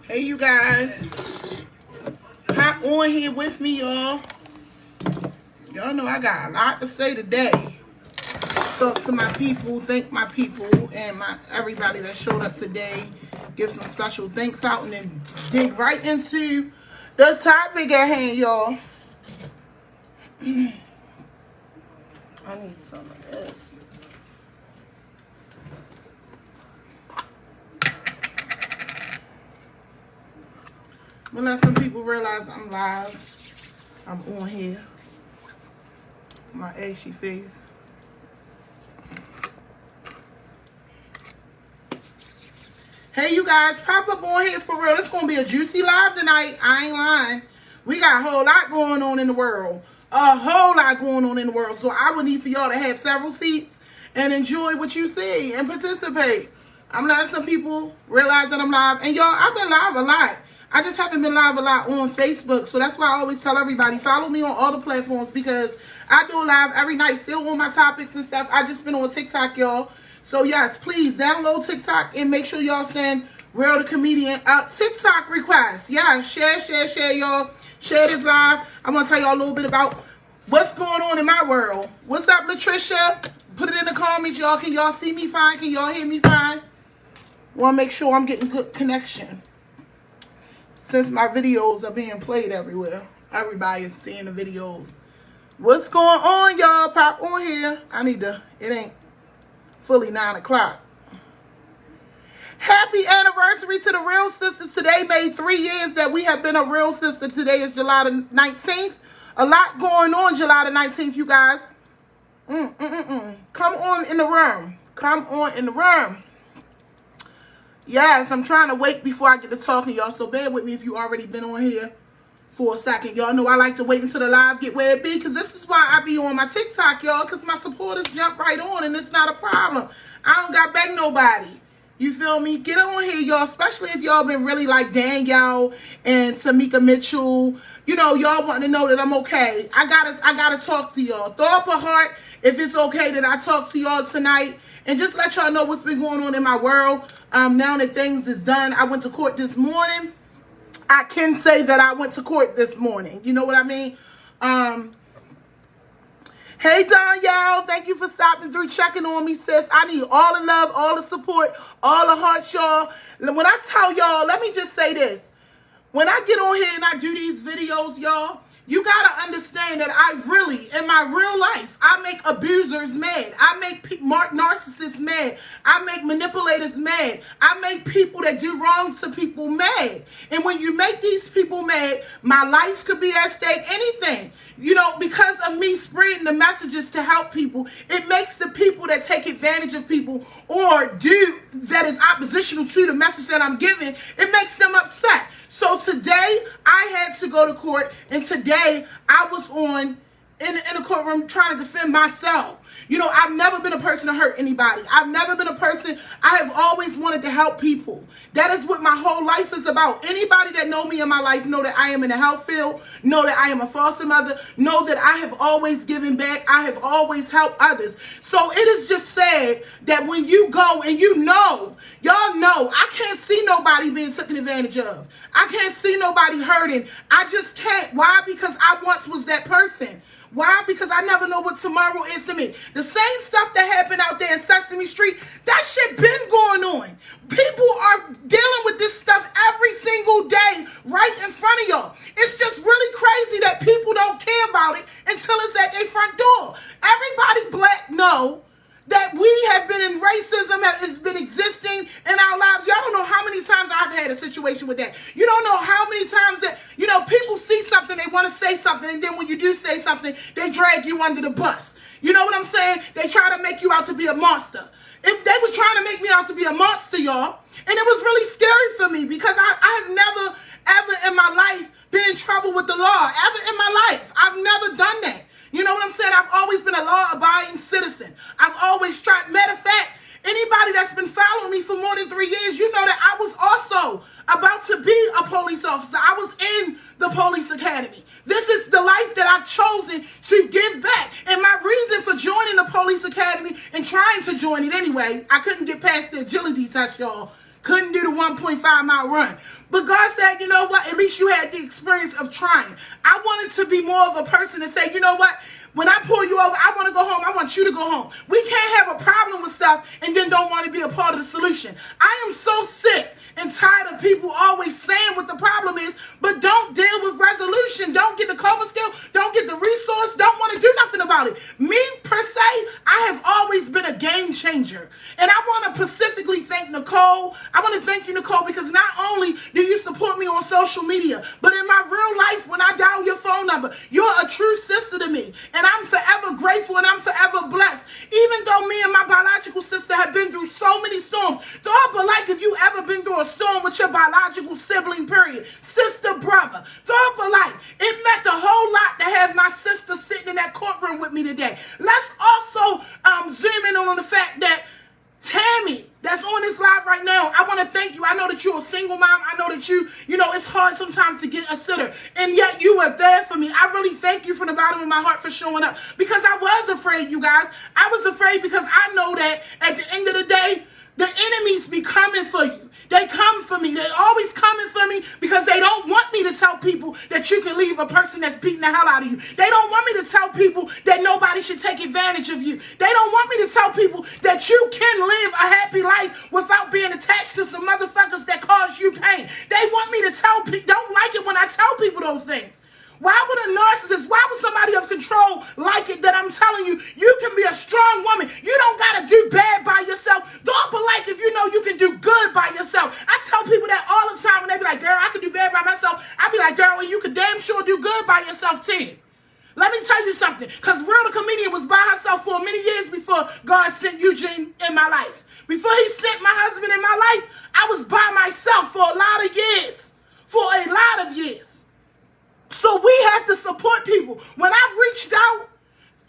Hey, you guys. Hop on here with me, y'all. Y'all know I got a lot to say today. Talk to my people, thank my people, and everybody that showed up today. Give some special thanks out and then dig right into the topic at hand, y'all. I need some of this. I'm gonna let some people realize I'm live. I'm on here. My ashy face. Hey, you guys, pop up on here for real. It's gonna be a juicy live tonight. I ain't lying. We got a whole lot going on in the world. A whole lot going on in the world. So I would need for y'all to have several seats and enjoy what you see and participate. I'm letting some people realize that I'm live. And y'all, I've been live a lot. I just haven't been live a lot on Facebook. So that's why I always tell everybody, follow me on all the platforms because I do live every night, still on my topics and stuff. I just been on TikTok, y'all. So yes, please download TikTok and make sure y'all send Real the Comedian a TikTok request. Yeah, share, y'all. Share this live. I'm going to tell y'all a little bit about what's going on in my world. What's up, Latricia? Put it in the comments, y'all. Can y'all see me fine? Can y'all hear me fine? Want to make sure I'm getting good connection. Since my videos are being played everywhere. Everybody is seeing the videos. What's going on, y'all? Pop on here. It ain't fully 9 o'clock. Happy anniversary to the Real Sisters. Today made 3 years that we have been a Real Sister. Today is July the 19th. A lot going on July the 19th, you guys. Come on in the room. Come on in the room. Yes, I'm trying to wait before I get to talking, y'all. So bear with me if you already been on here for a second. Y'all know I like to wait until the live get where it be because this is why I be on my TikTok, y'all, because my supporters jump right on and it's not a problem. I don't got beg nobody. You feel me? Get on here, y'all, especially if y'all been really like Danielle and Tamika Mitchell. You know, y'all want to know that I'm okay. I gotta talk to y'all. Throw up a heart if it's okay that I talk to y'all tonight. And just let y'all know what's been going on in my world. Now that things is done, I went to court this morning. I can say that I went to court this morning. You know what I mean? Hey, Danielle, thank you for stopping through, checking on me, sis. I need all the love, all the support, all the hearts, y'all. When I tell y'all, let me just say this. When I get on here and I do these videos, y'all, you gotta understand that I really, in my real life, I make abusers mad. I make narcissists mad. I make manipulators mad. I make people that do wrong to people mad. And when you make these people mad, my life could be at stake, anything. You know, because of me spreading the messages to help people, it makes the people that take advantage of people or do that is oppositional to the message that I'm giving, it makes them upset. So today, I had to go to court, and today, I was in the courtroom trying to defend myself. You know, I've never been a person to hurt anybody. I've never been a person, I have always wanted to help people. That is what my whole life is about. Anybody that know me in my life know that I am in the health field, know that I am a foster mother, know that I have always given back. I have always helped others. So it is just sad that when you go and you know, y'all know, I can't see nobody being taken advantage of. I can't see nobody hurting. I just can't. Why? Because I once was that person. Why? Because I never know what tomorrow is to me. The same stuff that happened out there in Sesame Street, that shit been going on. People are dealing with this stuff every single day right in front of y'all. It's just really crazy that people don't care about it until it's at their front door. Everybody black know that we have been in racism, has been existing in our lives. Y'all don't know how many times I've had a situation with that. You don't know how many times that, you know, people see something, they want to say something, and then when you do say something, they drag you under the bus. You know what I'm saying? They try to make you out to be a monster. If they were trying to make me out to be a monster, y'all, and it was really scary for me because I have never, ever in my life been in trouble with the law, ever in my life. I've never done that. You know what I'm saying? I've always been a law-abiding citizen. I've always tried. Matter of fact, anybody that's been following me for more than 3 years, you know that I was also about to be a police officer. I was in the police academy. This is the life that I've chosen to give back. And my reason for joining the police academy and trying to join it anyway, I couldn't get past the agility test, y'all. Couldn't do the 1.5 25-mile run. But God said, you know what? At least you had the experience of trying. I wanted to be more of a person to say, you know what? When I pull you over, I want to go home. I want you to go home. We can't have a problem with stuff and then don't want to be a part of the solution. I am so sick and tired of people always saying what the problem is, but don't deal with resolution. Don't get the coping skill. Don't get the resource. Don't want to do nothing about it. Me, per se, I have always been a game changer. And I want to specifically thank Nicole. I want to thank you, Nicole, because not only do you support me on social media, but in my real life, when I dial your phone number, you're a true sister to me. And I'm forever grateful and I'm forever blessed. Even though me and my biological sister have been through so many storms, but like if you ever been through a storm with your biological sibling, period, sister, brother, but like it meant a whole lot to have my sister sitting in that courtroom with me today. Let's also zoom in on the fact that Tammy, that's on this live right now, I want to thank you. I know that you're a single mom. I know that you know, it's hard sometimes to get a sitter. And yet you were there for me. I really thank you from the bottom of my heart for showing up. Because I was afraid, you guys. I was afraid because I know that at the end of the day, the enemies be coming for you. They come for me. They always coming for me because they don't want me to tell people that you can leave a person that's beating the hell out of you. They don't want me to tell people that nobody should take advantage of you. They don't want me to tell people that you can live a happy life without being attached to some motherfuckers that cause you pain. They want me to tell people, don't like it when I tell people those things. Why would a narcissist, why would somebody of control like it that I'm telling you, you can be a strong woman. You don't got to do bad by yourself. Don't be like if you know you can do good by yourself. I tell people that all the time when they be like, girl, I can do bad by myself. I be like, girl, well, you can damn sure do good by yourself too. Let me tell you something, because Realthecomedian was by herself for many years before God sent Eugene in my life. Before he sent my husband in my life, I was by myself for a lot of years. For a lot of years. So we have to support people. When I've reached out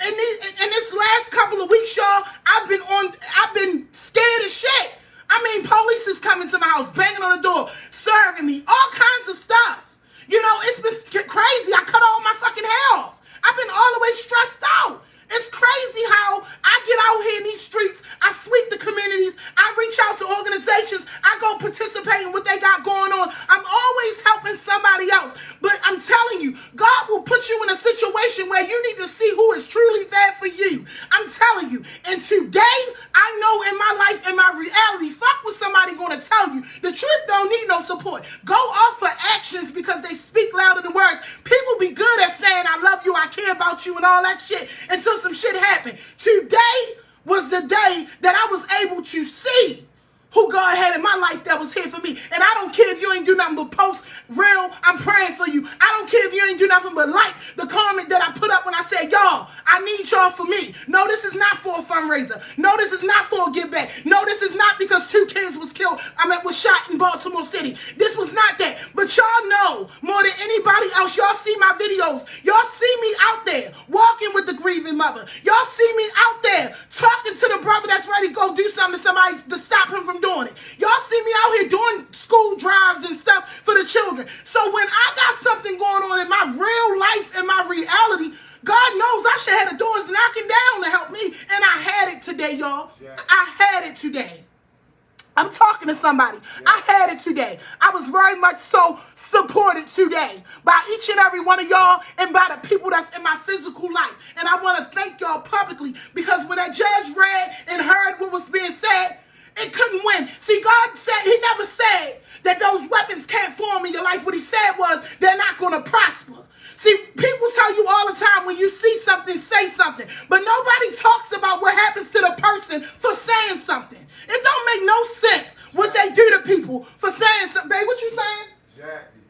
in this last couple of weeks, y'all, I've been scared as shit. I mean, police is coming to my house, banging on the door, serving me, all kinds of stuff. You know, it's been crazy. I cut all my fucking hair off. I've been all the way stressed out. It's crazy how I get out here in these streets, I sweep the communities, I reach out to organizations, I go participate in what they got going on. I'm always helping somebody else. But I'm telling you, God will put you in a situation where you need to see who is truly there for you. I'm telling you. And today, I know in my life, in my reality, fuck what somebody gonna tell you. The truth don't need no support. Go off for actions because they speak louder than words. People be good at saying, I love you, I care about you, and all that shit until some shit happened. Today was the day that I was able to see who God had in my life that was here for me. And I don't care if you ain't do nothing but post real, I'm praying for you. I don't care if you ain't do nothing but like the comment that I put up when I said, y'all, I need y'all for me. No, this is not for a fundraiser. No, this is not for a give back. No, this is not because 2 kids was killed, was shot in Baltimore City. This was not that. But y'all know more than anybody else, y'all see my videos. Y'all see me out there walking with the grieving mother. Y'all see me out there talking to the brother that's ready to go do something to somebody to stop him from doing it. Y'all see me out here doing school drives and stuff for the children. So when I got something going on in my real life, in my reality, God knows I should have the doors knocking down to help me. And I had it today, y'all. Yeah. I had it today. I'm talking to somebody. Yeah. I had it today. I was very much so supported today by each and every one of y'all and by the people that's in my physical life. And I want to thank y'all publicly because when that judge read and heard what was being said, it couldn't win. See, God said, he never said that those weapons can't form in your life. What he said was, they're not going to prosper. See, people tell you all the time when you see something, say something. But nobody talks about what happens to the person for saying something. It don't make no sense what they do to people for saying something. Babe, what you saying? Jackie.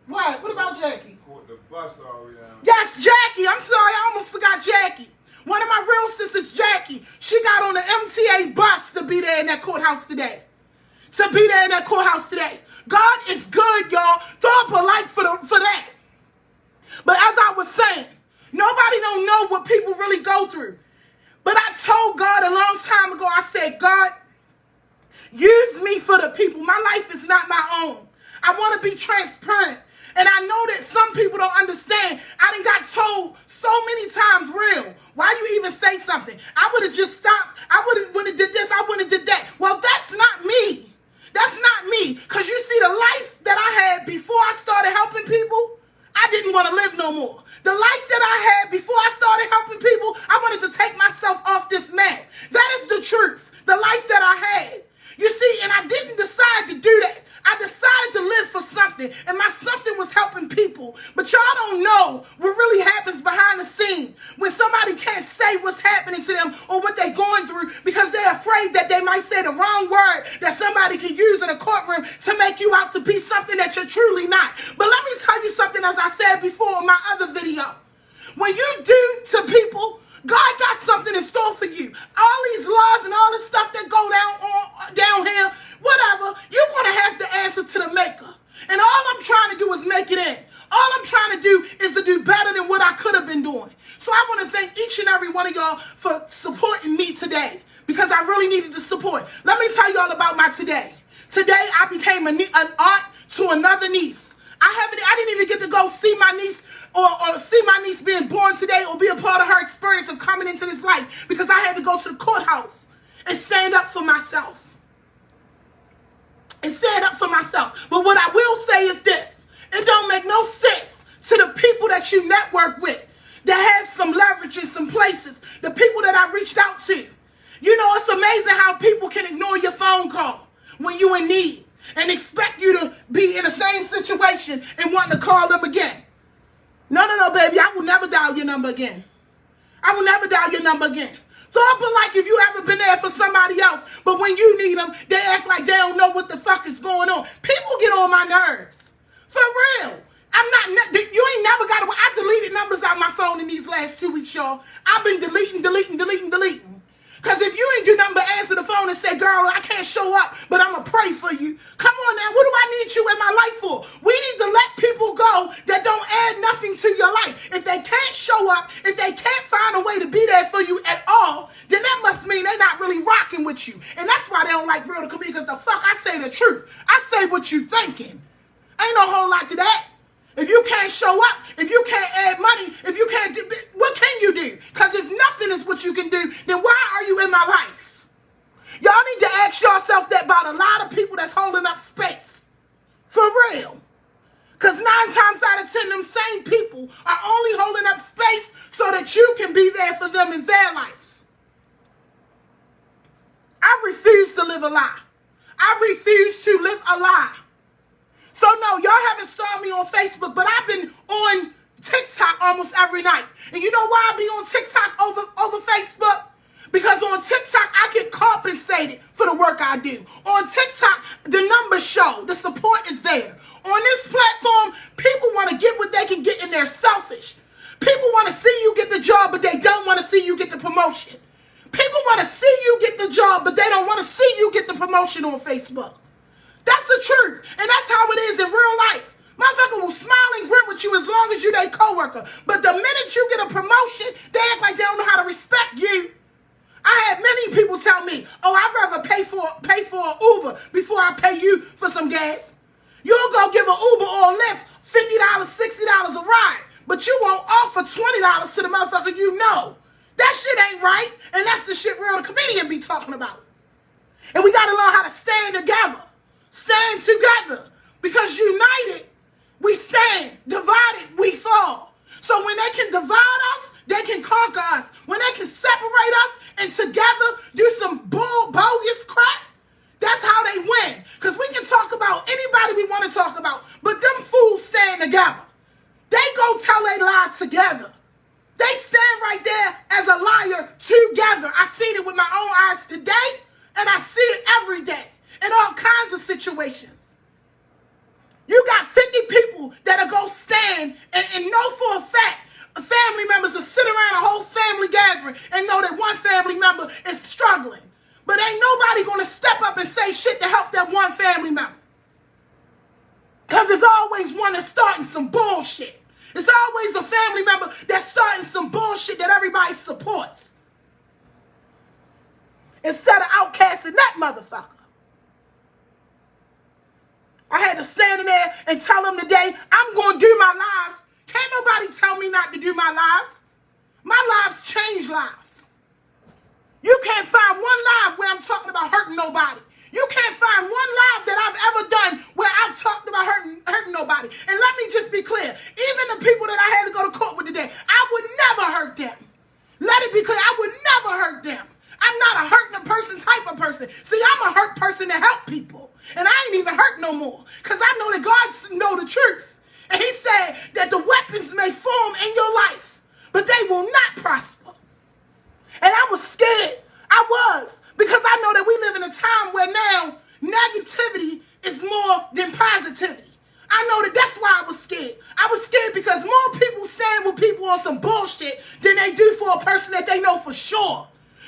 What? What about Jackie? Caught the bus all the way down. Yes, Jackie. I'm sorry. I almost forgot Jackie. One of my real sisters, Jackie, she got on the MTA bus to be there in that courthouse today. God is good, y'all. Throw up a like for that. But as I was saying, nobody don't know what people really go through. But I told God a long time ago, I said, God, use me for the people. My life is not my own. I want to be transparent. And I know that some people don't understand. I done got told so many times, real, why you even say something? I would have just stopped. I wouldn't have did this. I wouldn't have did that. Well, that's not me. That's not me. Because you see, the life that I had before I started helping people, I didn't want to live no more. The life that I had before I started helping people, I wanted to take myself off this map. That is the truth. The life that I had. You see, and I didn't decide to do that. I decided to live for something, and my something was helping people. But y'all don't know what really happens behind the scenes when somebody can't say what's happening to them or what they're going through because they're afraid that they might say the wrong word that somebody can use in a courtroom to make you out to be something that you're truly not. But let me tell you something, as I said before in my other video. When you do to people, God got something in store for you. All these laws and all this stuff that go down here, whatever, you're going to have to answer to the maker. And all I'm trying to do is make it in. All I'm trying to do is to do better than what I could have been doing. So I want to thank each and every one of y'all for supporting me today, because I really needed the support. Let me tell y'all about my today. Today I became an aunt to another niece. I didn't even get to go see my niece or see my niece being born today or be a part of her experience of coming into this life, because I had to go to the courthouse and stand up for myself. But what I will say is this. It don't make no sense to the people that you network with that have some leverage in some places, the people that I reached out to. You know, it's amazing how people can ignore your phone call when you're in need and expect you to be in the same situation and want to call them again. No, baby, I will never dial your number again. I will never dial your number again. Talk like if you ever been there for somebody else, but when you need them, they act like they don't know what the fuck is going on. People get on my nerves. For real. You ain't never got to, I deleted numbers out my phone in these last 2 weeks, y'all. I've been deleting. Because if you ain't do nothing but answer the phone and say, girl, I can't show up, but I'm going to pray for you. Come on now, what do I need you in my life for? We need to let people go that don't add nothing to your life. If they can't show up, if they can't find a way to be there for you at all, then that must mean they're not really rocking with you. And that's why they don't like Realthecomedian, because the fuck, I say the truth. I say what you thinking. Ain't no whole lot to that. If you can't show up, if you can't add money, if you can't do, what can you do? Because if nothing is what you can do, then why are you in my life? Y'all need to ask yourself that about a lot of people that's holding up space. For real. Because 9 times out of 10, them same people are only holding up space so that you can be there for them in their life. I refuse to live a lie. I refuse to live a lie. So no, y'all haven't saw me on Facebook, but I've been on TikTok almost every night. And you know why I be on TikTok over Facebook? Because on TikTok, I get compensated for the work I do. On TikTok, the numbers show. The support is there. On this platform, people want to get what they can get, and they're selfish. People want to see you get the job, but they don't want to see you get the promotion. People want to see you get the job, but they don't want to see you get the promotion on Facebook. That's the truth. And that's how it is in real life. Motherfucker will smile and grin with you as long as you their coworker. But the minute you get a promotion, they act like they don't know how to respect you. I had many people tell me, oh, I'd rather pay for an Uber before I pay you for some gas. You'll go give an Uber or a Lyft $50, $60 a ride, but you won't offer $20 to the motherfucker you know. That shit ain't right, and that's the shit Realthecomedian be talking about. And we got to learn how to stand together. Stand together, because united, we stand. Divided, we fall. So when they can divide us, they can conquer us. When they can separate us and together do some bogus crap, that's how they win. Because we can talk about anybody we want to talk about, but them fools stand together. They go tell a lie together. They stand right there as a liar together. I seen it with my own eyes today, and I see it every day. In all kinds of situations. You got 50 people that'll go stand and know for a fact family members will sit around a whole family gathering and know that one family member is struggling. But ain't nobody going to step up and say shit to help that one family member. Because there's always one that's starting some bullshit. It's always a family member that's starting some bullshit that everybody supports. Instead of outcasting that motherfucker. I had to stand in there and tell them today, I'm going to do my lives. Can't nobody tell me not to do my lives. My lives change lives. You can't find one live where I'm talking about hurting nobody. You can't find one live that I've ever done where I've talked about hurting nobody. And let me just be clear. Even the people that I had to go to court with today, I would never hurt them. Let it be clear. I would never hurt them. I'm not a hurting a person type of person. See, I'm a hurt person to help people. And I ain't even hurt no more. Because I know that God knows the truth. And he said that the weapons may form in your life, but they will not prosper. And I was scared. I was. Because I know that we live in a time where now negativity is more than positivity. I know that that's why I was scared. I was scared because more people stand with people on some bullshit than they do for a person that they know for sure.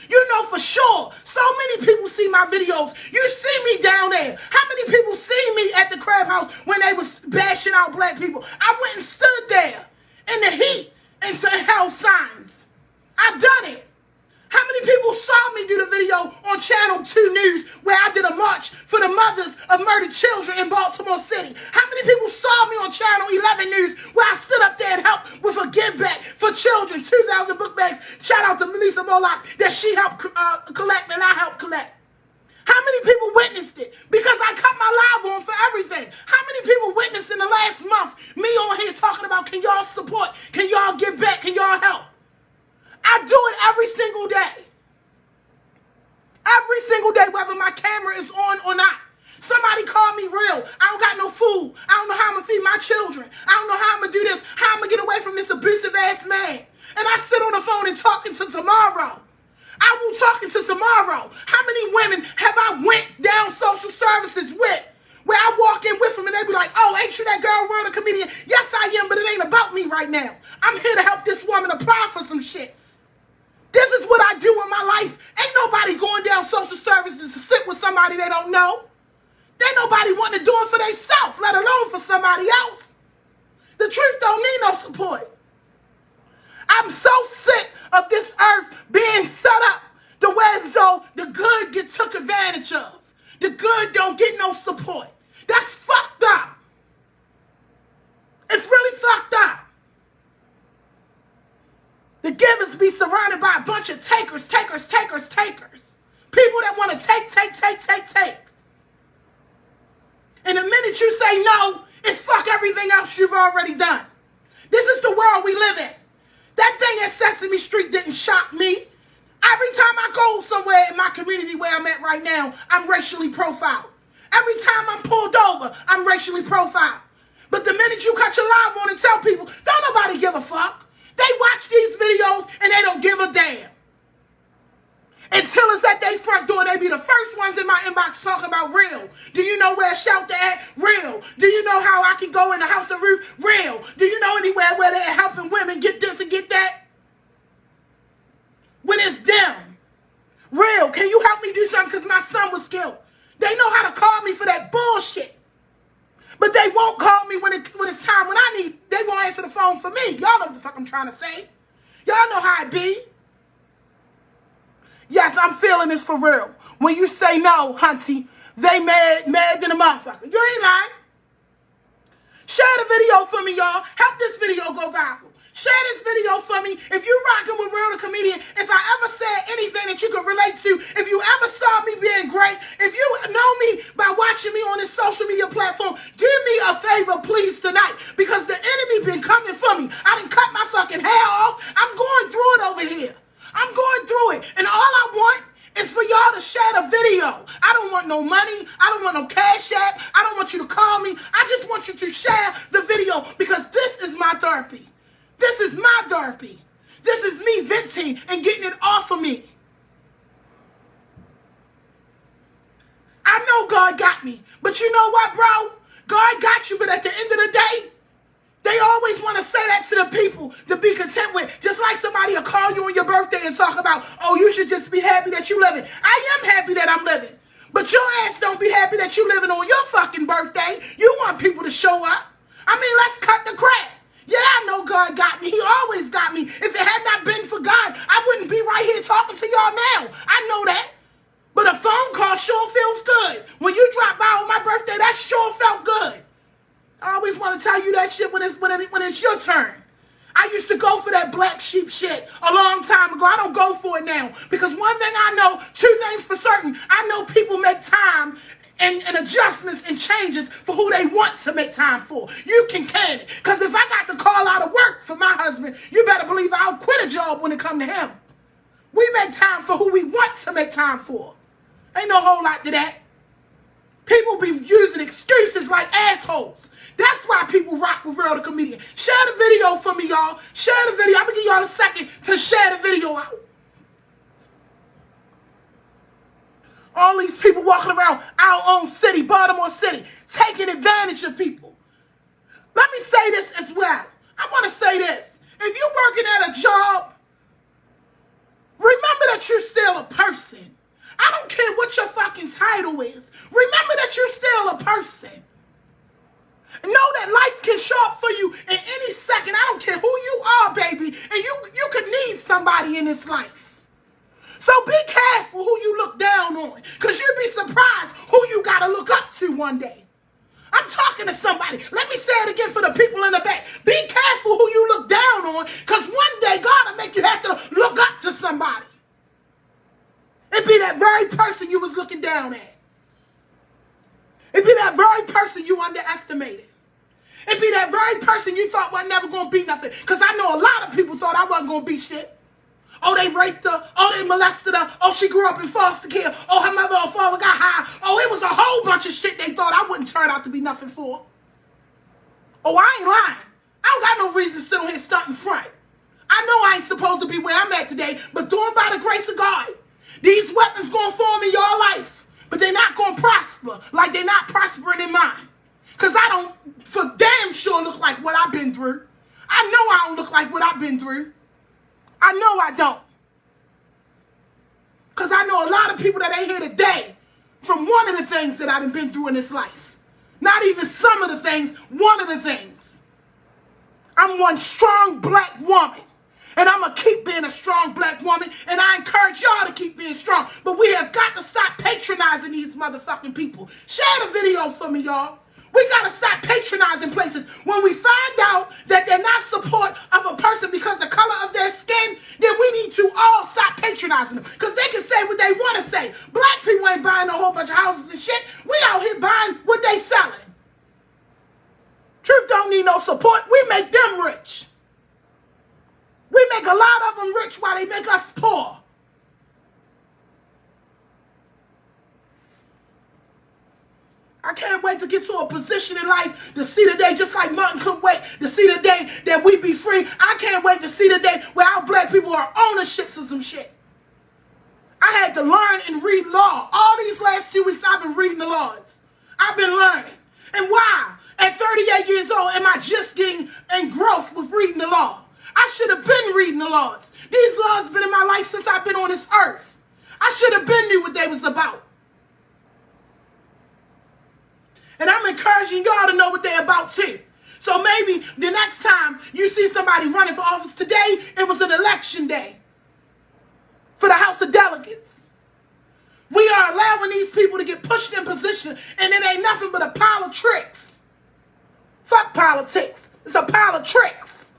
You know for sure. So many people see my videos. You see me down there. How many people see me at the Crab House when they was bashing out black people? I went and stood there in the heat and held signs. I done it. How many people saw me do the video on Channel 2 News where I did a march for the mothers of murdered children in Baltimore City? How many people saw me on Channel 11 News where I stood up there and helped with a give back for children, 2,000 book bags? Shout out to Melissa Moloch that she helped collect and I helped collect. How many people witnessed it? Because I cut my live on for everything. How many people witnessed in the last month me on here talking about can y'all support, can y'all give back, can y'all help? I do it every single day. Every single day, whether my camera is on or not. Somebody call me real. I don't got no food. I don't know how I'm going to feed my children. I don't know how I'm going to do this, how I'm going to get away from this abusive ass man. And I sit on the phone and talking to tomorrow. I will talking to tomorrow. How many women have I went down social services with? Where I walk in with them and they be like, oh, ain't you that girl, Realthecomedian? Yes, I am, but it ain't about me right now. I'm here to help this woman apply for some shit. This is what I do in my life. Ain't nobody going down social services to sit with somebody they don't know. Ain't nobody wanting to do it for themselves, let alone for somebody else. The truth don't need no support. I'm so sick of this earth being set up the way as though the good get took advantage of. The good don't get no support. That's fucked up. It's really fucked up. The givers be surrounded by a bunch of takers. People that want to take. And the minute you say no, it's fuck everything else you've already done. This is the world we live in. That thing at Sesame Street didn't shock me. Every time I go somewhere in my community where I'm at right now, I'm racially profiled. Every time I'm pulled over, I'm racially profiled. But the minute you cut your live on and tell people, don't nobody give a fuck. They watch these videos and they don't give a damn. Until it's at their front door, they be the first ones in my inbox talking about real. Do you know where a shelter at? Real. Do you know how I can go in the house of roof? Real. Do you know anywhere where they're helping women get this and get that? When it's them. Real. Can you help me do something because my son was killed? They know how to call me for that bullshit. But they won't call me when it's time when I need. They won't answer the phone for me. Y'all know what the fuck I'm trying to say. Y'all know how it be. Yes, I'm feeling this for real. When you say no, hunty, they mad than a motherfucker. You ain't lying. Share the video for me, y'all. Help this video go viral. Share this video for me. If you rocking with Realthecomedian, if I ever said anything that you could relate to, if you ever saw me being great, if you know me by watching me on this social media platform, do me a favor, please, tonight. Because the enemy been coming for me. I done cut my fucking hair off. I'm going through it over here. I'm going through it. And all I want is for y'all to share the video. I don't want no money. I don't want no cash app. I don't want you to call me. I just want you to share the video because this is my therapy. This is my therapy. This is me venting and getting it off of me. I know God got me. But you know what, bro? God got you, but at the end of the day, they always want to say that to the people to be content with. Just like somebody will call you on your birthday and talk about, oh, you should just be happy that you living. I am happy that I'm living. But your ass don't be happy that you living on your fucking birthday. You want people to show up. I mean, let's cut the crap. Yeah, I know God got me. He always got me. If it had not been for God, I wouldn't be right here talking to y'all now. I know that. But a phone call sure feels good. When you drop by on my birthday, that sure felt good. I always want to tell you that shit when it's your turn. I used to go for that black sheep shit a long time ago. I don't go for it now. Because one thing I know, two things for certain. I know people make time and adjustments and changes for who they want to make time for. You can it. Because if I got to call out of work for my husband, you better believe I'll quit a job when it comes to him. We make time for who we want to make time for. Ain't no whole lot to that. People be using excuses like assholes. That's why people rock with Real the Comedian. Share the video for me, y'all. Share the video. I'm going to give y'all a second to share the video out. All these people walking around our own city, Baltimore City, taking advantage of people. Let me say this as well. I want to say this. If you're working at a job, remember that you're still a person. I don't care what your fucking title is. Remember that you're still a person. Know that life can show up for you in any second. I don't care who you are, baby. And you could need somebody in this life. So be careful who you look down on. Because you'll be surprised who you got to look up to one day. I'm talking to somebody. Let me say it again for the people in the back. Be careful who you look down on. Because one day God will make you have to look up to somebody. It be that very person you was looking down at. It be that very person you underestimated. It be that very person you thought was never going to be nothing. Because I know a lot of people thought I wasn't going to be shit. Oh, they raped her. Oh, they molested her. Oh, she grew up in foster care. Oh, her mother or father got high. Oh, it was a whole bunch of shit they thought I wouldn't turn out to be nothing for. Oh, I ain't lying. I don't got no reason to sit on here stunting front. I know I ain't supposed to be where I'm at today, but doing by the grace of God. These weapons going to form in your life, but they're not going to prosper like they're not prospering in mine. Because I don't for damn sure look like what I've been through. I know I don't look like what I've been through. I know I don't. Because I know a lot of people that ain't here today from one of the things that I've been through in this life. Not even some of the things, one of the things. I'm one strong black woman. And I'm going to keep being a strong black woman. And I encourage y'all to keep being strong. But we have got to stop patronizing these motherfucking people. Share the video for me, y'all. We got to stop patronizing places. When we find out that they're not support of a person because of the color of their skin, then we need to all stop patronizing them. Because they can say what they want to say. Black people ain't buying a whole bunch of houses and shit. We out here buying what they selling. Truth don't need no support. We make them rich. We make a lot of them rich while they make us poor. I can't wait to get to a position in life to see the day, just like Martin couldn't wait to see the day that we be free. I can't wait to see the day where our black people are ownerships of some shit. I had to learn and read law. All these last 2 weeks, I've been reading the laws. I've been learning. And why? At 38 years old, am I just getting engrossed with reading the law? I should have been reading the laws. These laws been in my life since I've been on this earth. I should have been knew what they was about. And I'm encouraging y'all to know what they're about too. So maybe the next time you see somebody running for office, today it was an election day for the House of Delegates. We are allowing these people to get pushed in position, and it ain't nothing but a pile of tricks. Fuck politics. It's a pile of tricks.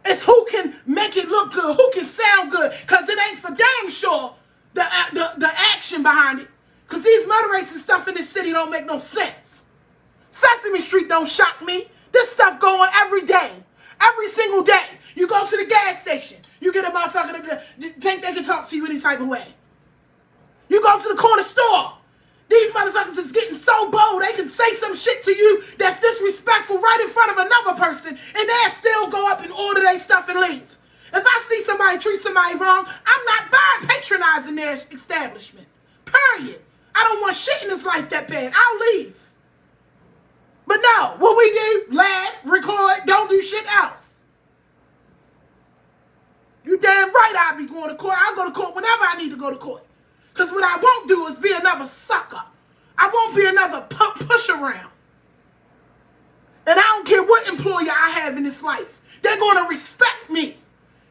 It's who can make it look good, who can sound good, because it ain't for damn sure the action behind it. Because these murder rates and stuff in this city don't make no sense. Sesame Street don't shock me. This stuff going on every day. Every single day. You go to the gas station. You get a motherfucker that think they can talk to you any type of way. You go to the corner store. These motherfuckers is getting so bold they can say some shit to you that's disrespectful right in front of another person, and they'll still go up and order their stuff and leave. If I see somebody treat somebody wrong, I'm not buying patronizing their establishment. Period. I don't want shit in this life that bad. I'll leave. But no, what we do, laugh, record, don't do shit else. You damn right I'll be going to court. I'll go to court whenever I need to go to court. Because what I won't do is be another sucker. I won't be another push around. And I don't care what employer I have in this life. They're going to respect me.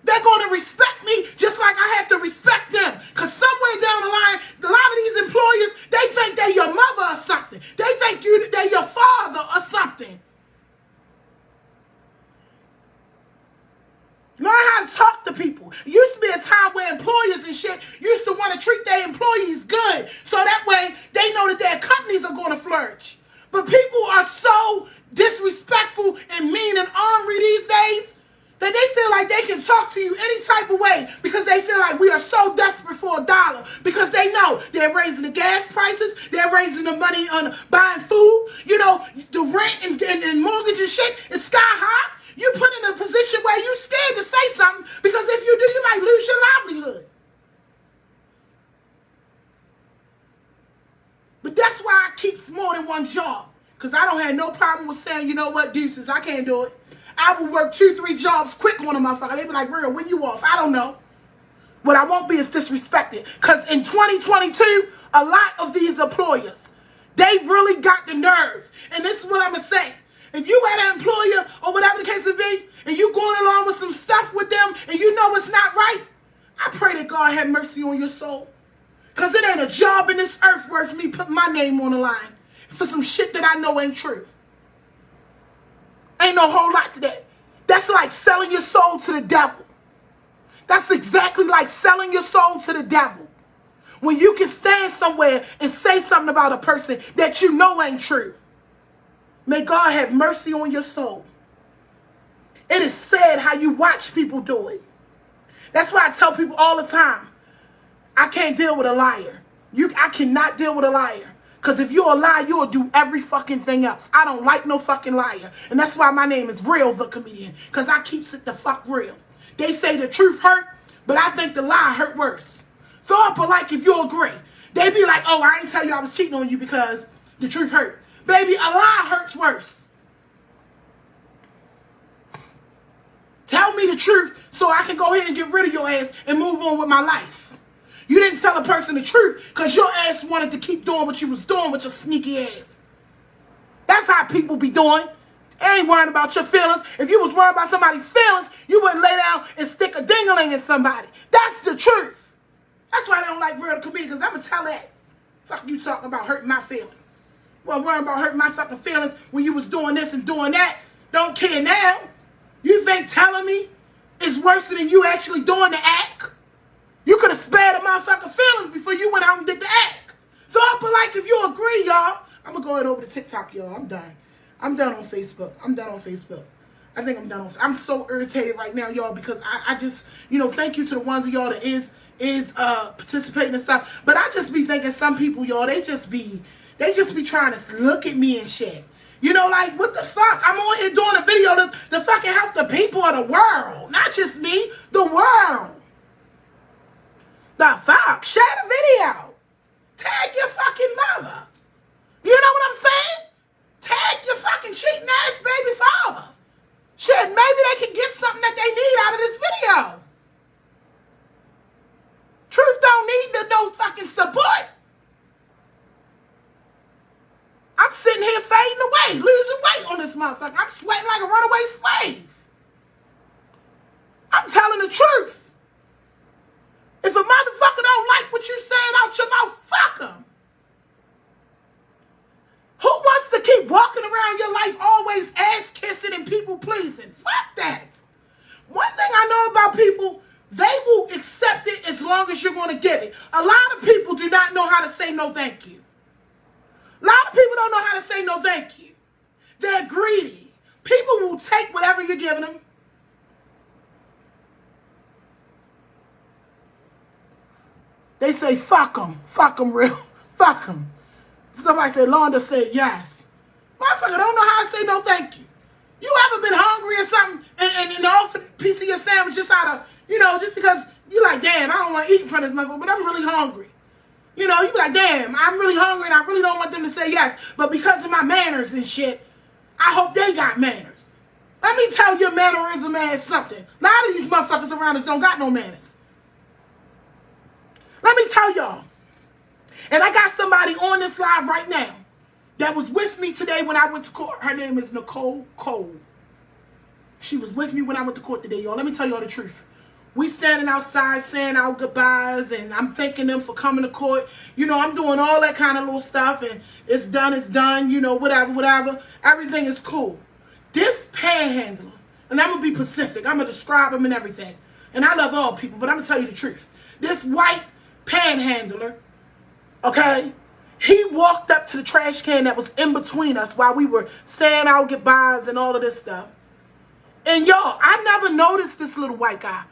They're going to respect me just like I have to respect them. Because somewhere down the line, a lot of these employers, they think they're your mother or something. They think they're your father or something. It used to be a time where employers and shit used to want to treat their employees good, so that way they know that their companies are going to flourish. But people are so disrespectful and mean and ornery these days that they feel like they can talk to you any type of way because they feel like we are so desperate for a dollar, because they know they're raising the gas prices, they're raising the money on buying food, you know, the rent and mortgage and shit is sky high. You put in a position where you're scared to say something, because if you do, you might lose your livelihood. But that's why I keep more than one job, because I don't have no problem with saying, you know what, deuces, I can't do it. I will work 2-3 jobs quick on a motherfucker. They be like, real, when you off? I don't know. What I won't be is disrespected. Because in 2022, a lot of these employers, they've really got the nerve. And this is what I'm going to say. If you had an employer or whatever the case may be, and you going along with some stuff with them, and you know it's not right, I pray that God have mercy on your soul. Because it ain't a job in this earth worth me putting my name on the line for some shit that I know ain't true. Ain't no whole lot to that. That's like selling your soul to the devil. That's exactly like selling your soul to the devil. When you can stand somewhere and say something about a person that you know ain't true. May God have mercy on your soul. It is sad how you watch people do it. That's why I tell people all the time, I can't deal with a liar. I cannot deal with a liar. Because if you're a liar, you'll do every fucking thing else. I don't like no fucking liar. And that's why my name is Realthecomedian. Because I keeps it the fuck real. They say the truth hurt, but I think the lie hurt worse. So up or like if you agree. They be like, oh, I ain't tell you I was cheating on you because the truth hurt. Baby, a lie hurts worse. Tell me the truth so I can go ahead and get rid of your ass and move on with my life. You didn't tell a person the truth because your ass wanted to keep doing what you was doing with your sneaky ass. That's how people be doing. They ain't worrying about your feelings. If you was worried about somebody's feelings, you wouldn't lay down and stick a ding-a-ling in somebody. That's the truth. That's why I don't like Realthecomedian, because I'm going to tell that. Fuck you talking about hurting my feelings. You weren't worrying about hurting my fucking feelings when you was doing this and doing that. Don't care now. You think telling me is worse than you actually doing the act? You could have spared the motherfucking feelings before you went out and did the act. So I feel like if you agree, y'all, I'm going to go ahead over to TikTok, y'all. I'm done. I'm done on Facebook. I'm done on Facebook. I think I'm done on Facebook. I'm so irritated right now, y'all, because I just, you know, thank you to the ones of y'all that is participating and stuff. But I just be thinking some people, y'all, they just be trying to look at me and shit. You know, like, what the fuck? I'm on here doing a video to fucking help the people of the world. Not just me, the world. The fuck? Share the video. Tag your fucking mother. You know what I'm saying? Tag your fucking cheating ass baby father. Shit, maybe they can get something that they need out of this video. Truth don't need no fucking support. I'm sitting here fading away, losing weight on this motherfucker. I'm sweating like a runaway slave. I'm telling the truth. If a motherfucker don't like what you saying out your mouth, fuck them. Who wants to keep walking around your life always ass kissing and people pleasing? Fuck that. One thing I know about people, they will accept it as long as you're going to give it. A lot of people do not know how to say no thank you. A lot of people don't know how to say no thank you. They're greedy. People will take whatever you're giving them. They say, fuck them real, fuck them. Somebody said, Londa said yes. Motherfucker don't know how to say no thank you. You ever been hungry or something and offered a piece of your sandwich just out of, you know, just because you like, damn, I don't want to eat in front of this motherfucker, but I'm really hungry. You know, you be like, damn, I'm really hungry and I really don't want them to say yes. But because of my manners and shit, I hope they got manners. Let me tell your mannerism ass something. A lot of these motherfuckers around us don't got no manners. Let me tell y'all, and I got somebody on this live right now that was with me today when I went to court. Her name is Nicole Cole. She was with me when I went to court today, y'all. Let me tell y'all the truth. We standing outside saying our goodbyes, and I'm thanking them for coming to court. You know, I'm doing all that kind of little stuff, and it's done, you know, whatever. Everything is cool. This panhandler, and I'm going to be Pacific. I'm going to describe him and everything. And I love all people, but I'm going to tell you the truth. This white panhandler, okay, he walked up to the trash can that was in between us while we were saying our goodbyes and all of this stuff. And y'all, I never noticed this little white guy.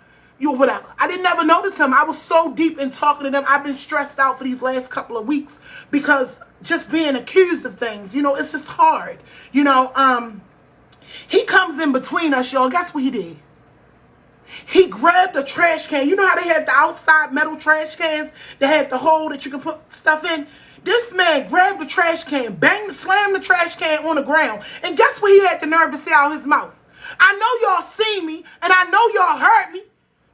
Whatever. I didn't never notice him. I was so deep in talking to them. I've been stressed out for these last couple of weeks because just being accused of things, it's just hard. He comes in between us, y'all. Guess what he did? He grabbed a trash can. You know how they have the outside metal trash cans that have the hole that you can put stuff in? This man grabbed the trash can, slammed the trash can on the ground. And guess what he had the nerve to say out of his mouth? I know y'all seen me, and I know y'all heard me.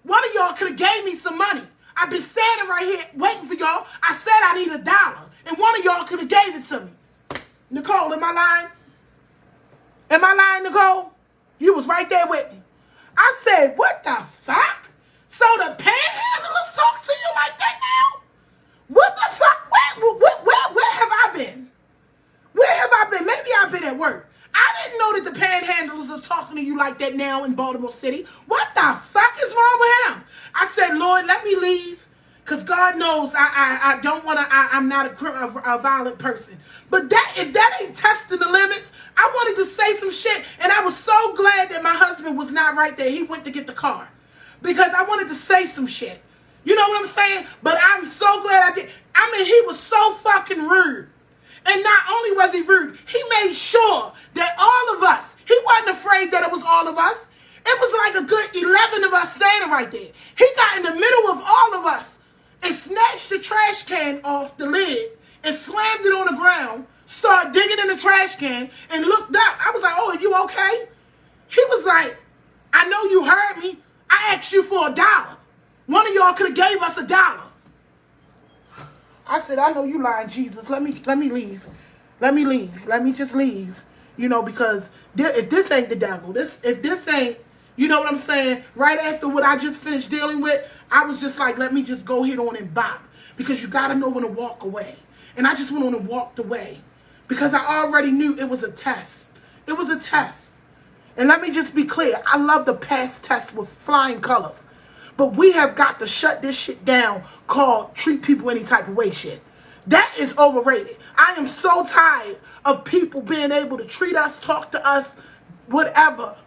One of y'all could have gave me some money. I've been standing right here waiting for y'all. I said I need $1, and one of y'all could have gave it to me. Nicole, am I lying? Am I lying, Nicole? You was right there with me. I said, what the fuck? So the panhandlers talk to you like that now? What the fuck? Where have I been? Where have I been? Maybe I've been at work. I didn't know that the panhandlers are talking to you like that now in Baltimore City. What the fuck is wrong with him? I said, Lord, let me leave. Because God knows I don't want to, I'm not a violent person. But if that ain't testing the limits, I wanted to say some shit. And I was so glad that my husband was not right there. He went to get the car. Because I wanted to say some shit. You know what I'm saying? But I'm so glad I did. I mean, he was so fucking rude. And not only was he rude, he made sure that all of us, he wasn't afraid that it was all of us. It was like a good 11 of us standing right there. He got in the middle of all of us and snatched the trash can off the lid and slammed it on the ground, started digging in the trash can and looked up. I was like, oh, are you okay? He was like, I know you heard me. I asked you for $1. One of y'all could have gave us $1. I said, I know you lying, Jesus. Let me leave. Let me leave. Let me just leave. Because if this ain't the devil, if this ain't, you know what I'm saying? Right after what I just finished dealing with, I was just like, let me just go ahead on and bop. Because you got to know when to walk away. And I just went on and walked away. Because I already knew it was a test. It was a test. And let me just be clear. I love the past test with flying colors. But we have got to shut this shit down called treat people any type of way shit. That is overrated. I am so tired of people being able to treat us, talk to us, whatever.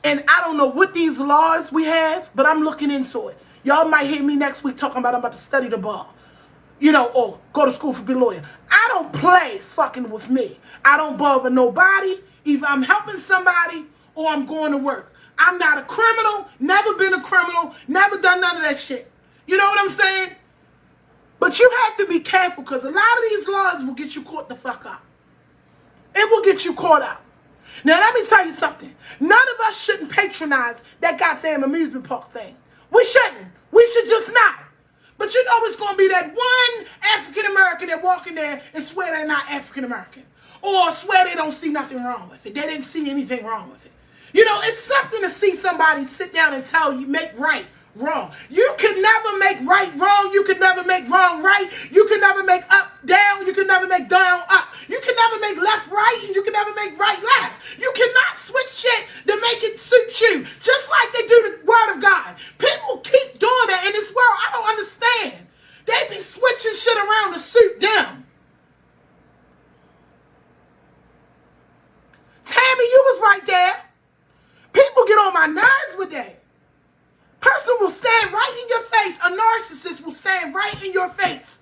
And I don't know what these laws we have, but I'm looking into it. Y'all might hear me next week talking about I'm about to study the bar. Or go to school for be a lawyer. I don't play fucking with me. I don't bother nobody. Either I'm helping somebody or I'm going to work. I'm not a criminal, never been a criminal, never done none of that shit. You know what I'm saying? But you have to be careful because a lot of these laws will get you caught the fuck up. It will get you caught up. Now, let me tell you something. None of us shouldn't patronize that goddamn amusement park thing. We shouldn't. We should just not. But it's going to be that one African-American that walk in there and swear they're not African-American. Or swear they don't see nothing wrong with it. They didn't see anything wrong with it. It's something to see somebody sit down and tell you, make right wrong. You can never make right wrong. You can never make wrong right. You can never make up down. You can never make down up. You can never make left right, and you can never make right left. You cannot switch shit to make it suit you, just like they do the word of God. People keep doing that in this world. I don't understand. They be switching shit around to suit them. Tammy, you was right there. People get on my nerves with that. Person will stand right in your face. A narcissist will stand right in your face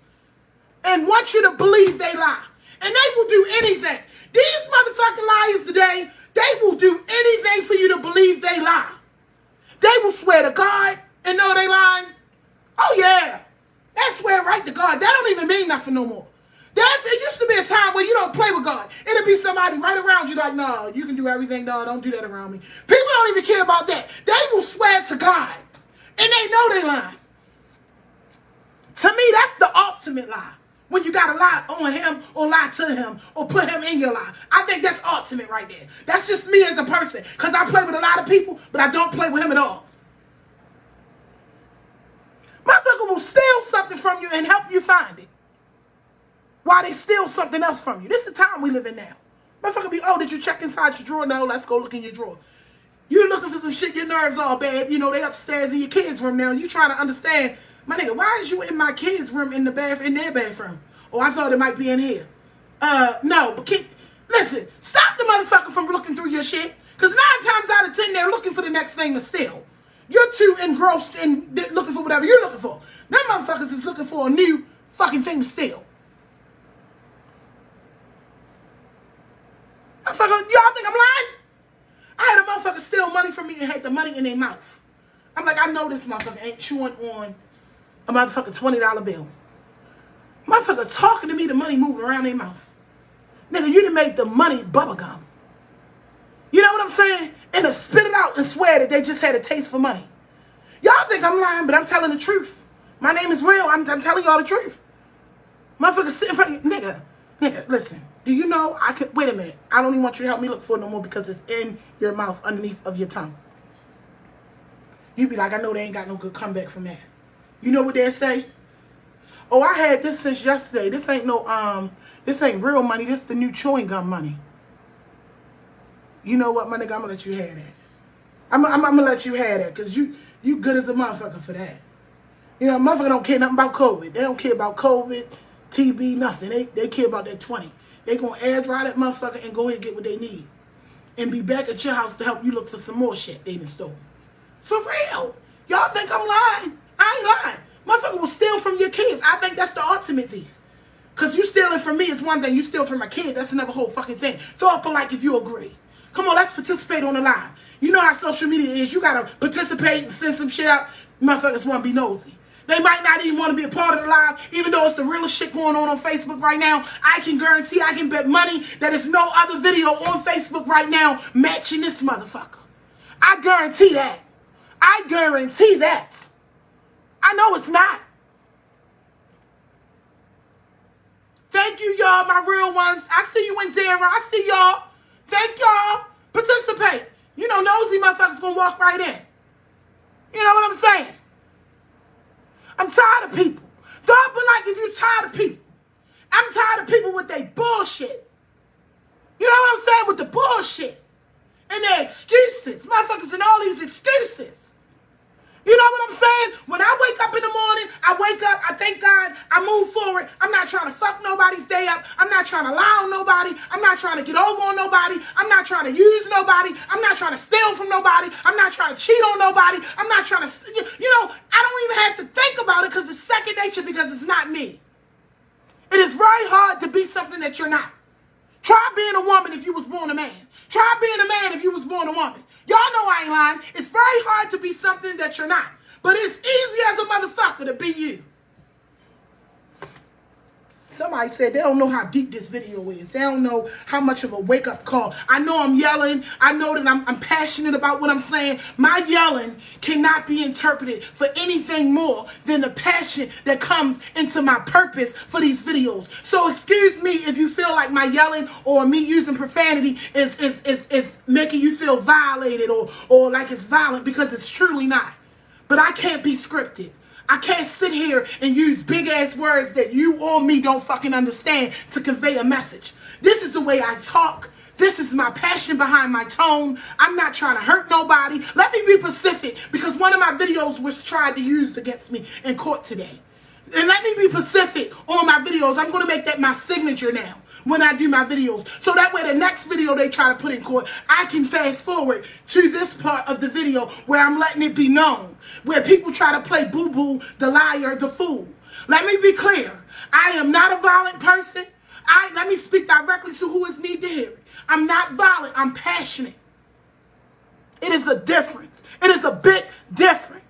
and want you to believe they lie. And they will do anything. These motherfucking liars today, they will do anything for you to believe they lie. They will swear to God and know they lying. Oh yeah, they swear right to God. That don't even mean nothing no more. It used to be a time where you don't play with God. It'll be somebody right around you like, no, you can do everything. No, don't do that around me. People don't even care about that. They will swear to God. And they know they lying. To me, that's the ultimate lie. When you got to lie on him or lie to him or put him in your lie. I think that's ultimate right there. That's just me as a person. Because I play with a lot of people, but I don't play with him at all. Motherfucker will steal something from you and help you find it. While they steal something else from you. This is the time we live in now. Motherfucker be, oh, did you check inside your drawer? No, let's go look in your drawer. You looking for some shit, your nerves all bad. You know, they upstairs in your kids' room now. You trying to understand, my nigga, why is you in my kids' room in their bathroom? Oh, I thought it might be in here. No, but listen, stop the motherfucker from looking through your shit. Because 9 times out of 10, they're looking for the next thing to steal. You're too engrossed in looking for whatever you're looking for. Them motherfuckers is looking for a new fucking thing to steal. Motherfucker, y'all think I'm lying? I had a motherfucker steal money from me and had the money in their mouth. I'm like, I know this motherfucker ain't chewing on a motherfucking $20 bill. Motherfucker talking to me, the money moving around their mouth. Nigga, you done made the money bubblegum. You know what I'm saying? And to spit it out and swear that they just had a taste for money. Y'all think I'm lying, but I'm telling the truth. My name is real. I'm telling y'all the truth. Motherfucker sit in front of you. Nigga, listen. Do you know I could, wait a minute. I don't even want you to help me look for it no more because it's in your mouth underneath of your tongue. You be like, I know they ain't got no good comeback from that. You know what they say? Oh, I had this since yesterday. This ain't real money. This the new chewing gum money. You know what, my nigga? I'm gonna let you have that. I'm gonna let you have that because you good as a motherfucker for that. You know, motherfucker don't care nothing about COVID. They don't care about COVID, TB, nothing. They care about that 20. They gonna air dry that motherfucker and go ahead and get what they need. And be back at your house to help you look for some more shit they done stole. For real. Y'all think I'm lying? I ain't lying. Motherfucker will steal from your kids. I think that's the ultimate thief. Because you stealing from me is one thing. You steal from my kid, that's another whole fucking thing. Throw up a like if you agree. Come on, let's participate on the live. You know how social media is. You got to participate and send some shit out. Motherfuckers want to be nosy. They might not even want to be a part of the live, even though it's the realest shit going on Facebook right now. I can guarantee, I can bet money that there's no other video on Facebook right now matching this motherfucker. I guarantee that. I guarantee that. I know it's not. Thank you, y'all, my real ones. I see you in Zara. I see y'all. Thank y'all. Participate. You know, nosy motherfuckers gonna walk right in. You know what I'm saying? I'm tired of people. Don't be like if you tired of people. I'm tired of people with their bullshit. You know what I'm saying? With the bullshit. And their excuses. Motherfuckers and all these excuses. You know what I'm saying? When I wake up in the morning, I wake up, I thank God, I move forward. I'm not trying to fuck nobody's day up. I'm not trying to lie on nobody. I'm not trying to get over on nobody. I'm not trying to use nobody. I'm not trying to steal from nobody. I'm not trying to cheat on nobody. I'm not trying to, you know, I don't even have to think about it because it's second nature because it's not me. It is very hard to be something that you're not. Try being a woman if you was born a man. Try being a man if you was born a woman. Y'all know I ain't lying. It's very hard to be something that you're not. But it's easy as a motherfucker to be you. Somebody said they don't know how deep this video is. They don't know how much of a wake-up call. I know I'm yelling. I know that I'm passionate about what I'm saying. My yelling cannot be interpreted for anything more than the passion that comes into my purpose for these videos. So excuse me if you feel like my yelling or me using profanity is making you feel violated or like it's violent, because it's truly not. But I can't be scripted. I can't sit here and use big-ass words that you or me don't fucking understand to convey a message. This is the way I talk. This is my passion behind my tone. I'm not trying to hurt nobody. Let me be specific, because one of my videos was tried to use against me in court today. And let me be specific on my videos. I'm going to make that my signature now when I do my videos. So that way the next video they try to put in court, I can fast forward to this part of the video where I'm letting it be known. Where people try to play boo-boo, the liar, the fool. Let me be clear. I am not a violent person. Let me speak directly to who is need to hear it. I'm not violent. I'm passionate. It is a difference. It is a bit different.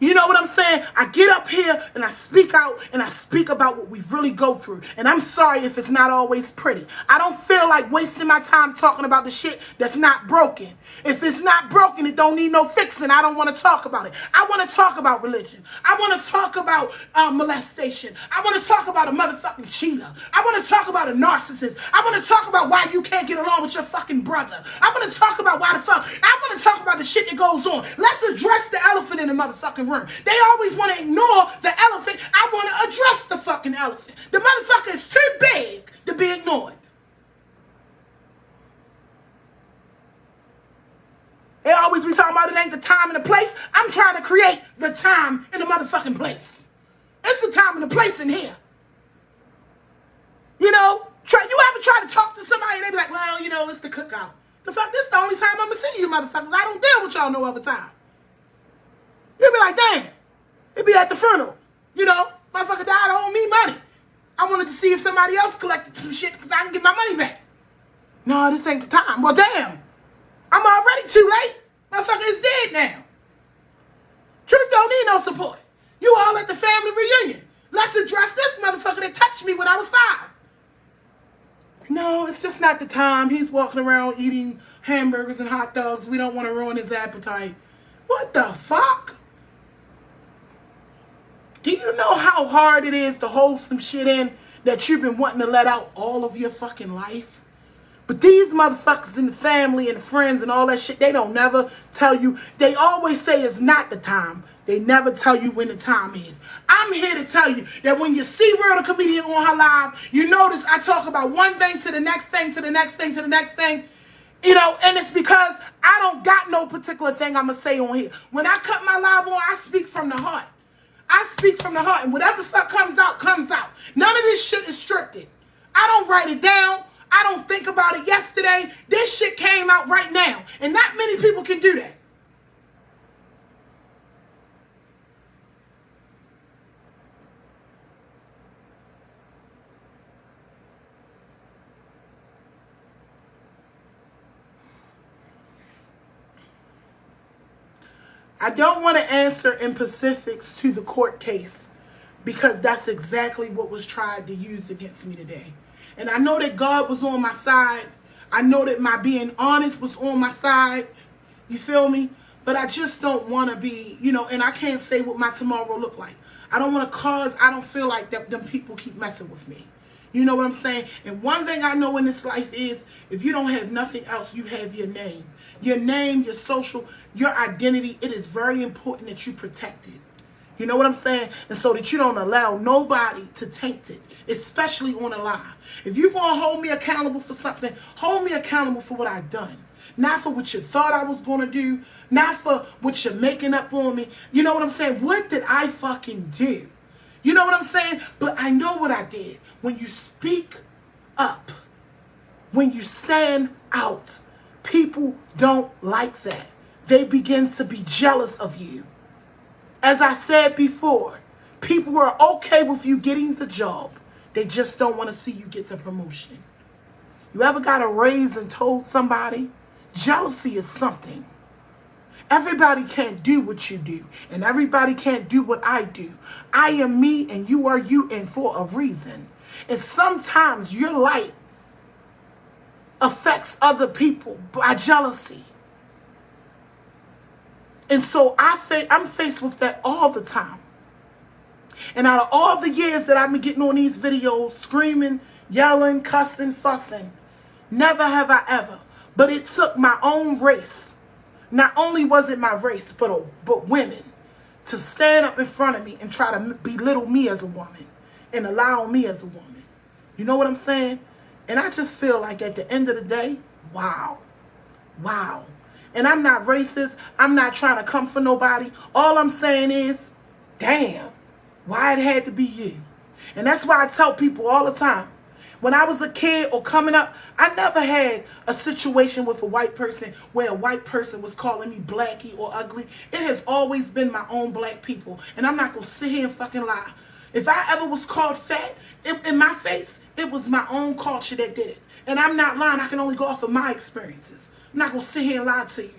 You know what I'm saying? I get up here and I speak out and I speak about what we really go through. And I'm sorry if it's not always pretty. I don't feel like wasting my time talking about the shit that's not broken. If it's not broken, it don't need no fixing. I don't want to talk about it. I want to talk about religion. I want to talk about molestation. I want to talk about a motherfucking cheater. I want to talk about a narcissist. I want to talk about why you can't get along with your fucking brother. I want to talk about why the fuck. I want to talk about the shit that goes on. Let's address the elephant in the motherfucking room. They always want to ignore the elephant. I want to address the fucking elephant. The motherfucker is too big to be ignored. always be talking about it ain't the time and the place. I'm trying to create the time and the motherfucking place. It's the time and the place in here. You know, you ever try to talk to somebody and they be like, well, you know, it's the cookout. The fuck, this the only time I'm gonna see you motherfuckers. I don't deal with y'all no other time. You be like, damn. It be at the funeral. You know, motherfucker died, owing me money. I wanted to see if somebody else collected some shit because I can get my money back. No, this ain't the time. Well, damn. I'm already too late. Motherfucker is dead now. Truth don't need no support. You all at the family reunion. Let's address this motherfucker that touched me when I was 5. No, it's just not the time. He's walking around eating hamburgers and hot dogs. We don't want to ruin his appetite. What the fuck? Do you know how hard it is to hold some shit in that you've been wanting to let out all of your fucking life? But these motherfuckers in the family and the friends and all that shit, they don't never tell you. They always say it's not the time. They never tell you when the time is. I'm here to tell you that when you see Realthecomedian on her live, you notice I talk about one thing to the next thing, to the next thing, to the next thing. You know, and it's because I don't got no particular thing I'm going to say on here. When I cut my live on, I speak from the heart. I speak from the heart, and whatever the fuck comes out, comes out. None of this shit is scripted. I don't write it down. I don't think about it yesterday. This shit came out right now, and not many people can do that. I don't want to answer in specifics to the court case because that's exactly what was tried to use against me today. And I know that God was on my side. I know that my being honest was on my side. You feel me? But I just don't want to be, you know, and I can't say what my tomorrow look like. I don't want to cause, I don't feel like that them people keep messing with me. You know what I'm saying? And one thing I know in this life is if you don't have nothing else, you have your name. Your name, your social, your identity, it is very important that you protect it. You know what I'm saying? And so that you don't allow nobody to taint it, especially on a lie. If you're going to hold me accountable for something, hold me accountable for what I've done. Not for what you thought I was going to do. Not for what you're making up on me. You know what I'm saying? What did I fucking do? You know what I'm saying? But I know what I did. When you speak up, when you stand out, people don't like that. They begin to be jealous of you. As I said before, people are okay with you getting the job. They just don't want to see you get the promotion. You ever got a raise and told somebody? Jealousy is something. Everybody can't do what you do, and everybody can't do what I do. I am me, and you are you, and for a reason. And sometimes your light affects other people by jealousy. And so I'm faced with that all the time. And out of all the years that I've been getting on these videos, screaming, yelling, cussing, fussing, never have I ever. But it took my own race. Not only was it my race, but women to stand up in front of me and try to belittle me as a woman and allow me as a woman. You know what I'm saying? And I just feel like at the end of the day, wow. Wow. And I'm not racist. I'm not trying to come for nobody. All I'm saying is, damn, why it had to be you. And that's why I tell people all the time, when I was a kid or coming up, I never had a situation with a white person where a white person was calling me blackie or ugly. It has always been my own black people. And I'm not going to sit here and fucking lie. If I ever was called fat in my face, it was my own culture that did it. And I'm not lying. I can only go off of my experiences. I'm not going to sit here and lie to you.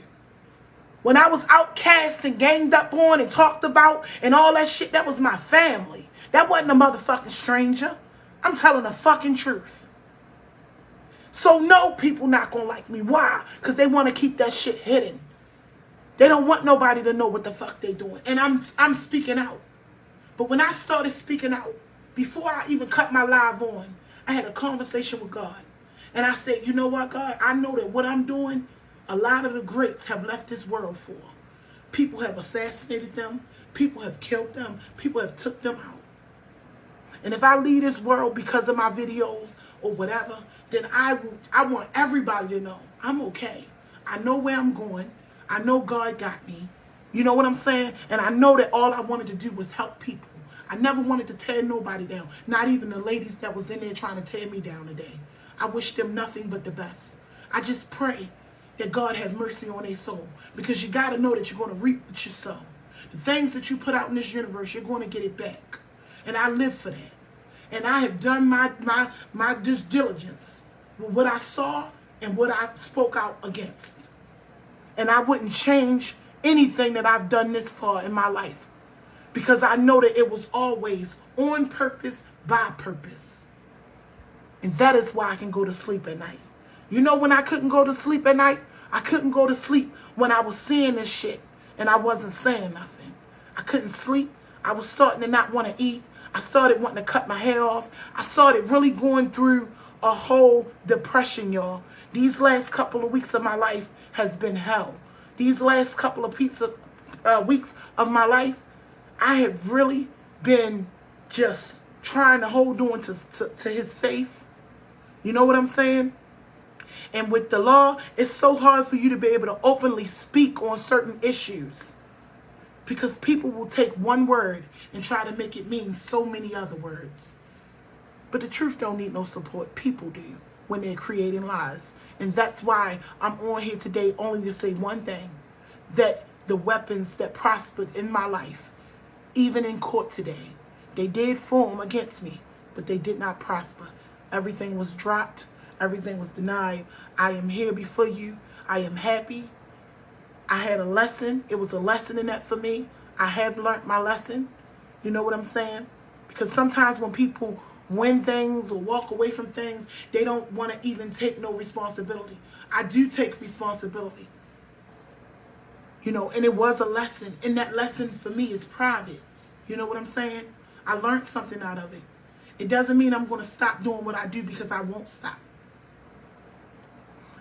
When I was outcast and ganged up on and talked about and all that shit, that was my family. That wasn't a motherfucking stranger. I'm telling the fucking truth. So no, people not going to like me. Why? Because they want to keep that shit hidden. They don't want nobody to know what the fuck they doing. And I'm speaking out. But when I started speaking out, before I even cut my live on, I had a conversation with God. And I said, you know what, God? I know that what I'm doing, a lot of the greats have left this world for. People have assassinated them. People have killed them. People have took them out. And if I leave this world because of my videos or whatever, then I want everybody to know I'm okay. I know where I'm going. I know God got me. You know what I'm saying? And I know that all I wanted to do was help people. I never wanted to tear nobody down. Not even the ladies that was in there trying to tear me down today. I wish them nothing but the best. I just pray that God have mercy on their soul. Because you got to know that you're going to reap what you sow. The things that you put out in this universe, you're going to get it back. And I live for that. And I have done my due diligence with what I saw and what I spoke out against. And I wouldn't change anything that I've done this far in my life. Because I know that it was always on purpose, by purpose. And that is why I can go to sleep at night. You know when I couldn't go to sleep at night? I couldn't go to sleep when I was seeing this shit and I wasn't saying nothing. I couldn't sleep. I was starting to not want to eat. I started wanting to cut my hair off. I started really going through a whole depression, y'all. These last couple of weeks of my life has been hell. These last couple of weeks of my life, I have really been just trying to hold on to his faith. You know what I'm saying? And with the law, it's so hard for you to be able to openly speak on certain issues. Because people will take one word and try to make it mean so many other words. But the truth don't need no support. People do when they're creating lies. And that's why I'm on here today only to say one thing. That the weapons that prospered in my life, even in court today, they did form against me, but they did not prosper. Everything was dropped. Everything was denied. I am here before you. I am happy. I had a lesson. It was a lesson in that for me. I have learned my lesson. You know what I'm saying? Because sometimes when people win things or walk away from things, they don't want to even take no responsibility. I do take responsibility. You know, and it was a lesson. And that lesson for me is private. You know what I'm saying? I learned something out of it. It doesn't mean I'm going to stop doing what I do because I won't stop.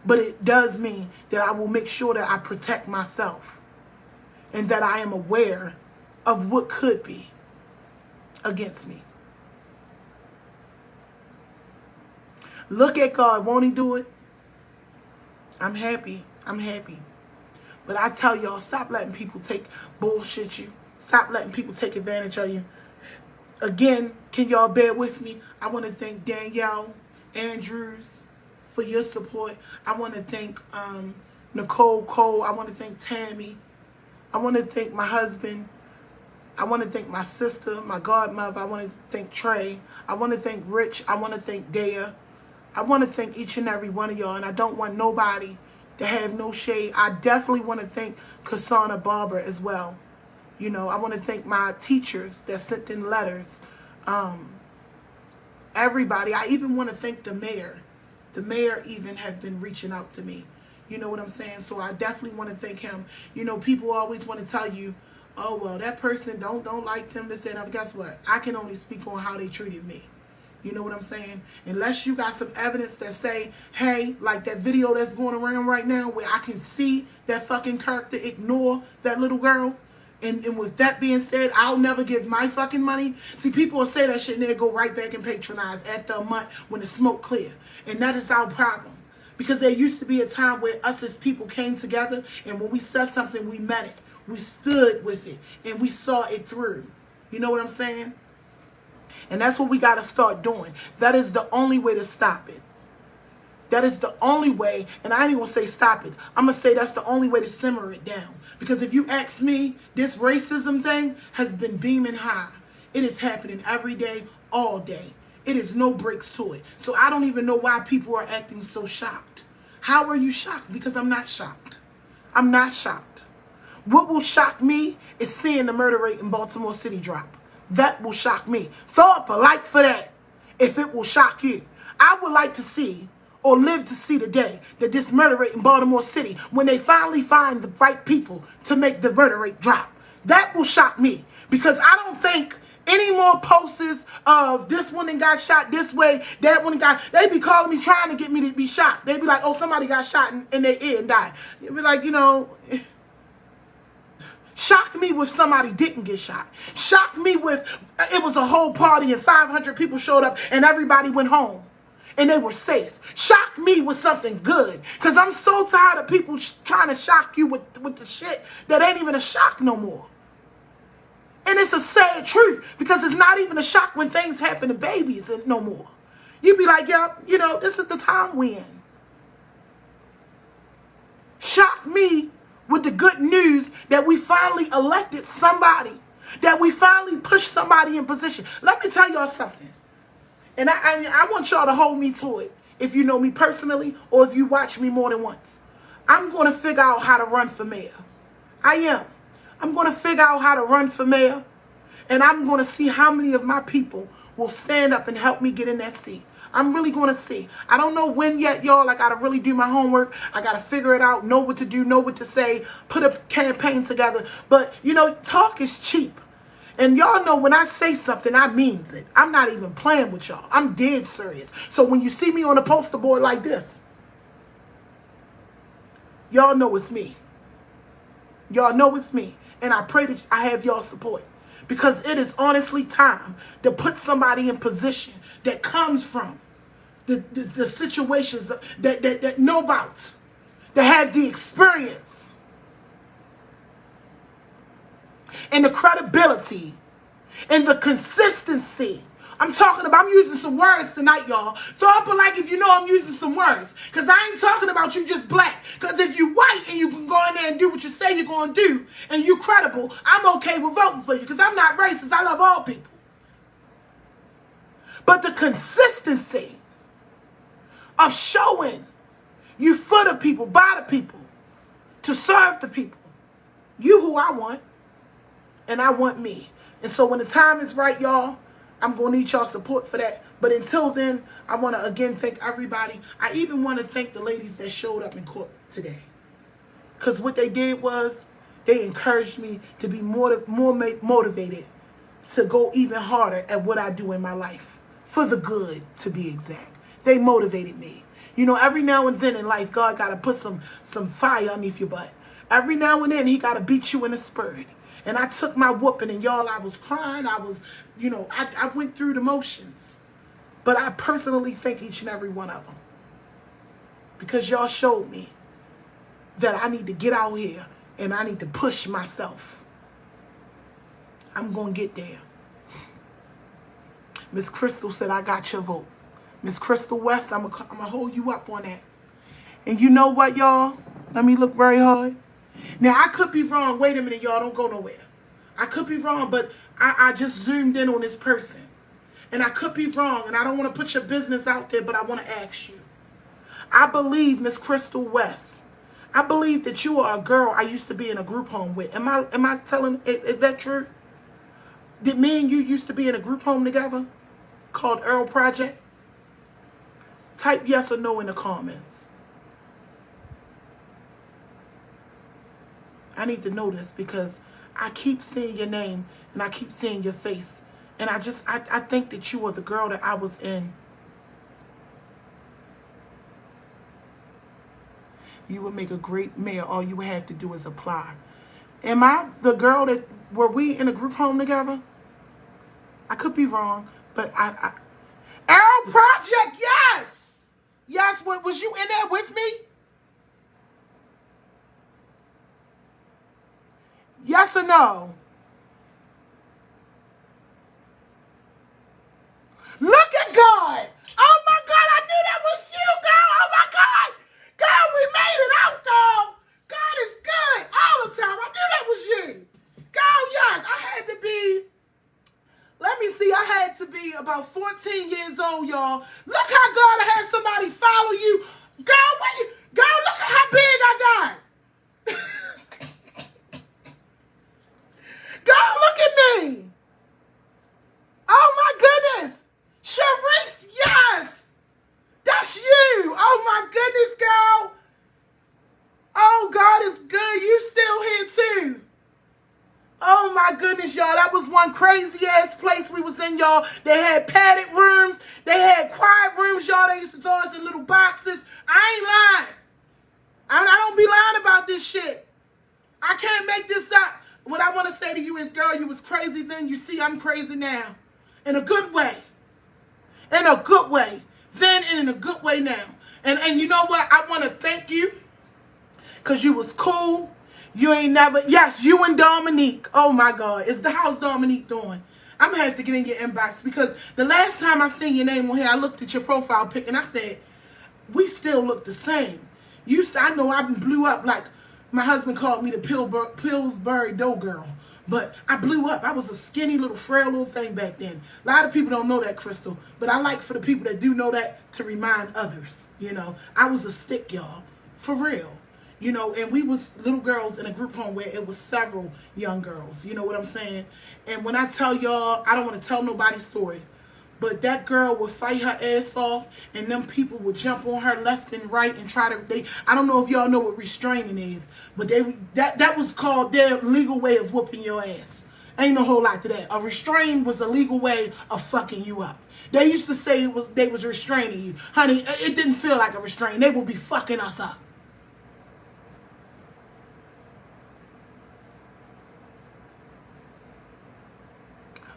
But it does mean that I will make sure that I protect myself. And that I am aware of what could be against me. Look at God. Won't he do it? I'm happy. I'm happy. But I tell y'all, stop letting people bullshit you. Stop letting people take advantage of you. Again, can y'all bear with me? I want to thank Danielle Andrews for your support. I want to thank Nicole Cole. I want to thank Tammy. I want to thank my husband. I want to thank my sister, my godmother. I want to thank Trey. I want to thank Rich. I want to thank Dea. I want to thank each and every one of y'all. And I don't want nobody to have no shade. I definitely want to thank Cassandra Barber as well. You know, I want to thank my teachers that sent in letters. Everybody. I even want to thank the mayor. The mayor even have been reaching out to me. You know what I'm saying? So I definitely want to thank him. You know, people always want to tell you, oh, well, that person don't like them, this, that. Guess what? I can only speak on how they treated me. You know what I'm saying? Unless you got some evidence that say, hey, like that video that's going around right now where I can see that fucking character ignore that little girl. And with that being said, I'll never give my fucking money. See, people will say that shit and they'll go right back and patronize after a month when the smoke clear. And that is our problem. Because there used to be a time where us as people came together and when we said something, we meant it. We stood with it and we saw it through. You know what I'm saying? And that's what we got to start doing. That is the only way to stop it. That is the only way, and I ain't even going to say stop it. I'm going to say that's the only way to simmer it down. Because if you ask me, this racism thing has been beaming high. It is happening every day, all day. It is no breaks to it. So I don't even know why people are acting so shocked. How are you shocked? Because I'm not shocked. I'm not shocked. What will shock me is seeing the murder rate in Baltimore City drop. That will shock me. Throw up a like for that if it will shock you. I would like to see or live to see the day that this murder rate in Baltimore City, when they finally find the right people to make the murder rate drop. That will shock me. Because I don't think any more posters of this one got shot this way, that one got, they be calling me trying to get me to be shot. They be like, oh, somebody got shot in their ear and died. You'd be like, you know, shock me with somebody didn't get shot. Shock me with, it was a whole party and 500 people showed up and everybody went home. and they were safe. Shock me with something good, because I'm so tired of people trying to shock you with the shit that ain't even a shock no more. And it's a sad truth, because it's not even a shock when things happen to babies no more. You be like, yeah, you know, this is the time we're in. Shock me with the good news that we finally elected somebody, that we finally pushed somebody in position. Let me tell y'all something. And I want y'all to hold me to it, if you know me personally or if you watch me more than once. I'm going to figure out how to run for mayor. I am. I'm going to figure out how to run for mayor, and I'm going to see how many of my people will stand up and help me get in that seat. I'm really going to see. I don't know when yet, y'all. I got to really do my homework. I got to figure it out, know what to do, know what to say, put a campaign together. But, you know, talk is cheap. And y'all know when I say something, I means it. I'm not even playing with y'all. I'm dead serious. So when you see me on a poster board like this, y'all know it's me. Y'all know it's me. And I pray that I have y'all support. Because it is honestly time to put somebody in position that comes from the situations that know about, that have the experience and the credibility and the consistency. I'm talking about, I'm using some words tonight, y'all. So I'll be like, if you know I'm using some words. Because I ain't talking about you just black. Because if you white and you can go in there and do what you say you're going to do, and you credible, I'm okay with voting for you. Because I'm not racist. I love all people. But the consistency of showing you for the people, by the people, to serve the people. You who I want, and I want me. And so when the time is right, y'all, I'm going to need y'all support for that. But until then, I want to again thank everybody. I even want to thank the ladies that showed up in court today. Because what they did was they encouraged me to be more motivated to go even harder at what I do in my life. For the good, to be exact. They motivated me. You know, every now and then in life, God got to put some fire underneath your butt. Every now and then, he got to beat you in the spirit. And I took my whooping, and y'all, I was crying. I was, you know, I went through the motions. But I personally thank each and every one of them. Because y'all showed me that I need to get out here and I need to push myself. I'm going to get there. Miss Crystal said, I got your vote. Miss Crystal West, I'm going to hold you up on that. And you know what, y'all? Let me look very hard. Now, I could be wrong. Wait a minute, y'all. Don't go nowhere. I could be wrong, but I just zoomed in on this person. And I could be wrong, and I don't want to put your business out there, but I want to ask you. I believe, Miss Crystal West, I believe that you are a girl I used to be in a group home with. Am I telling, is that true? Did me and you used to be in a group home together called Earl Project? Type yes or no in the comments. I need to know this because I keep seeing your name and I keep seeing your face. And I think that you were the girl that I was in. You would make a great mayor. All you would have to do is apply. Am I the girl that, were we in a group home together? I could be wrong, but Arrow Project, yes! Yes, was you in there with me? Yes or no? Look at God! Oh my God, I knew that was you, girl! Oh my God! Girl, we made it out, girl! God is good all the time. I knew that was you. Girl, yes, I had to be, let me see, I had to be about 14 years old, y'all. Look how God had somebody follow you. Girl, girl, look at how big I got. Girl, look at me. Oh my goodness. Sharice, yes. That's you. Oh my goodness, girl. Oh, God is good. You still here too. Oh my goodness, y'all. That was one crazy ass place we was in, y'all. They had padded rooms. They had quiet rooms, y'all. They used to throw us in little boxes. I ain't lying. I don't be lying about this shit. I can't make this up. What I want to say to you is, girl, you was crazy then. You see, I'm crazy now. In a good way. In a good way. Then in a good way now. And you know what? I want to thank you because you was cool. You ain't never, yes, you and Dominique. Oh my God. How's Dominique doing? I'm going to have to get in your inbox because the last time I seen your name on here, I looked at your profile pic and I said, we still look the same. I know I blew up like my husband called me the Pillsbury Dough Girl. But I blew up. I was a skinny little frail little thing back then. A lot of people don't know that, Crystal. But I like for the people that do know that to remind others. You know, I was a stick, y'all. For real. You know, and we was little girls in a group home where it was several young girls. You know what I'm saying? And when I tell y'all, I don't want to tell nobody's story. But that girl would fight her ass off, and them people would jump on her left and right and try to. I don't know if y'all know what restraining is, but that was called their legal way of whooping your ass. Ain't no whole lot to that. A restraint was a legal way of fucking you up. They used to say they was restraining you, honey. It didn't feel like a restraint. They would be fucking us up.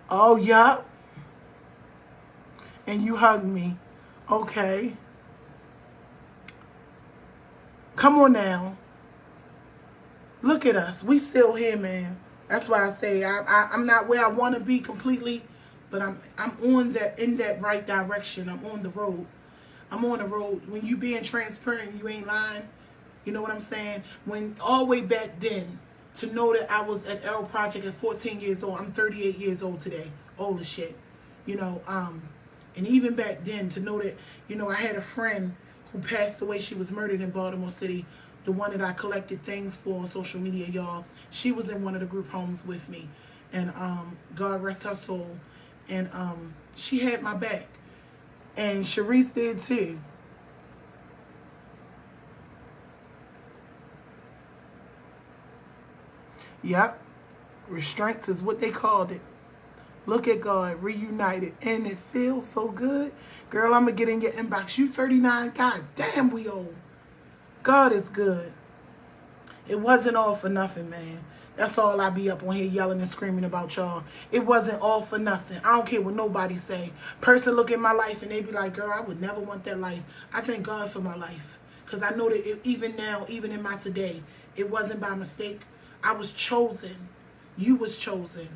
Oh, yup. And you hugged me. Okay. Come on now. Look at us. We still here, man. That's why I say I'm not where I want to be completely, but I'm in that right direction. I'm on the road. I'm on the road. When you being transparent, you ain't lying. You know what I'm saying? When all the way back then, to know that I was at Arrow Project at 14 years old. I'm 38 years old today. Old as shit. You know, and even back then, to know that, you know, I had a friend who passed away. She was murdered in Baltimore City. The one that I collected things for on social media, y'all. She was in one of the group homes with me. And God rest her soul. And she had my back. And Sharice did too. Yep. Restraints is what they called it. Look at God, reunited, and it feels so good. Girl, I'm going to get in your inbox. You 39, God damn, we old. God is good. It wasn't all for nothing, man. That's all I be up on here yelling and screaming about y'all. It wasn't all for nothing. I don't care what nobody say. Person look at my life and they be like, girl, I would never want that life. I thank God for my life. Because I know that even now, even in my today, it wasn't by mistake. I was chosen. You was chosen.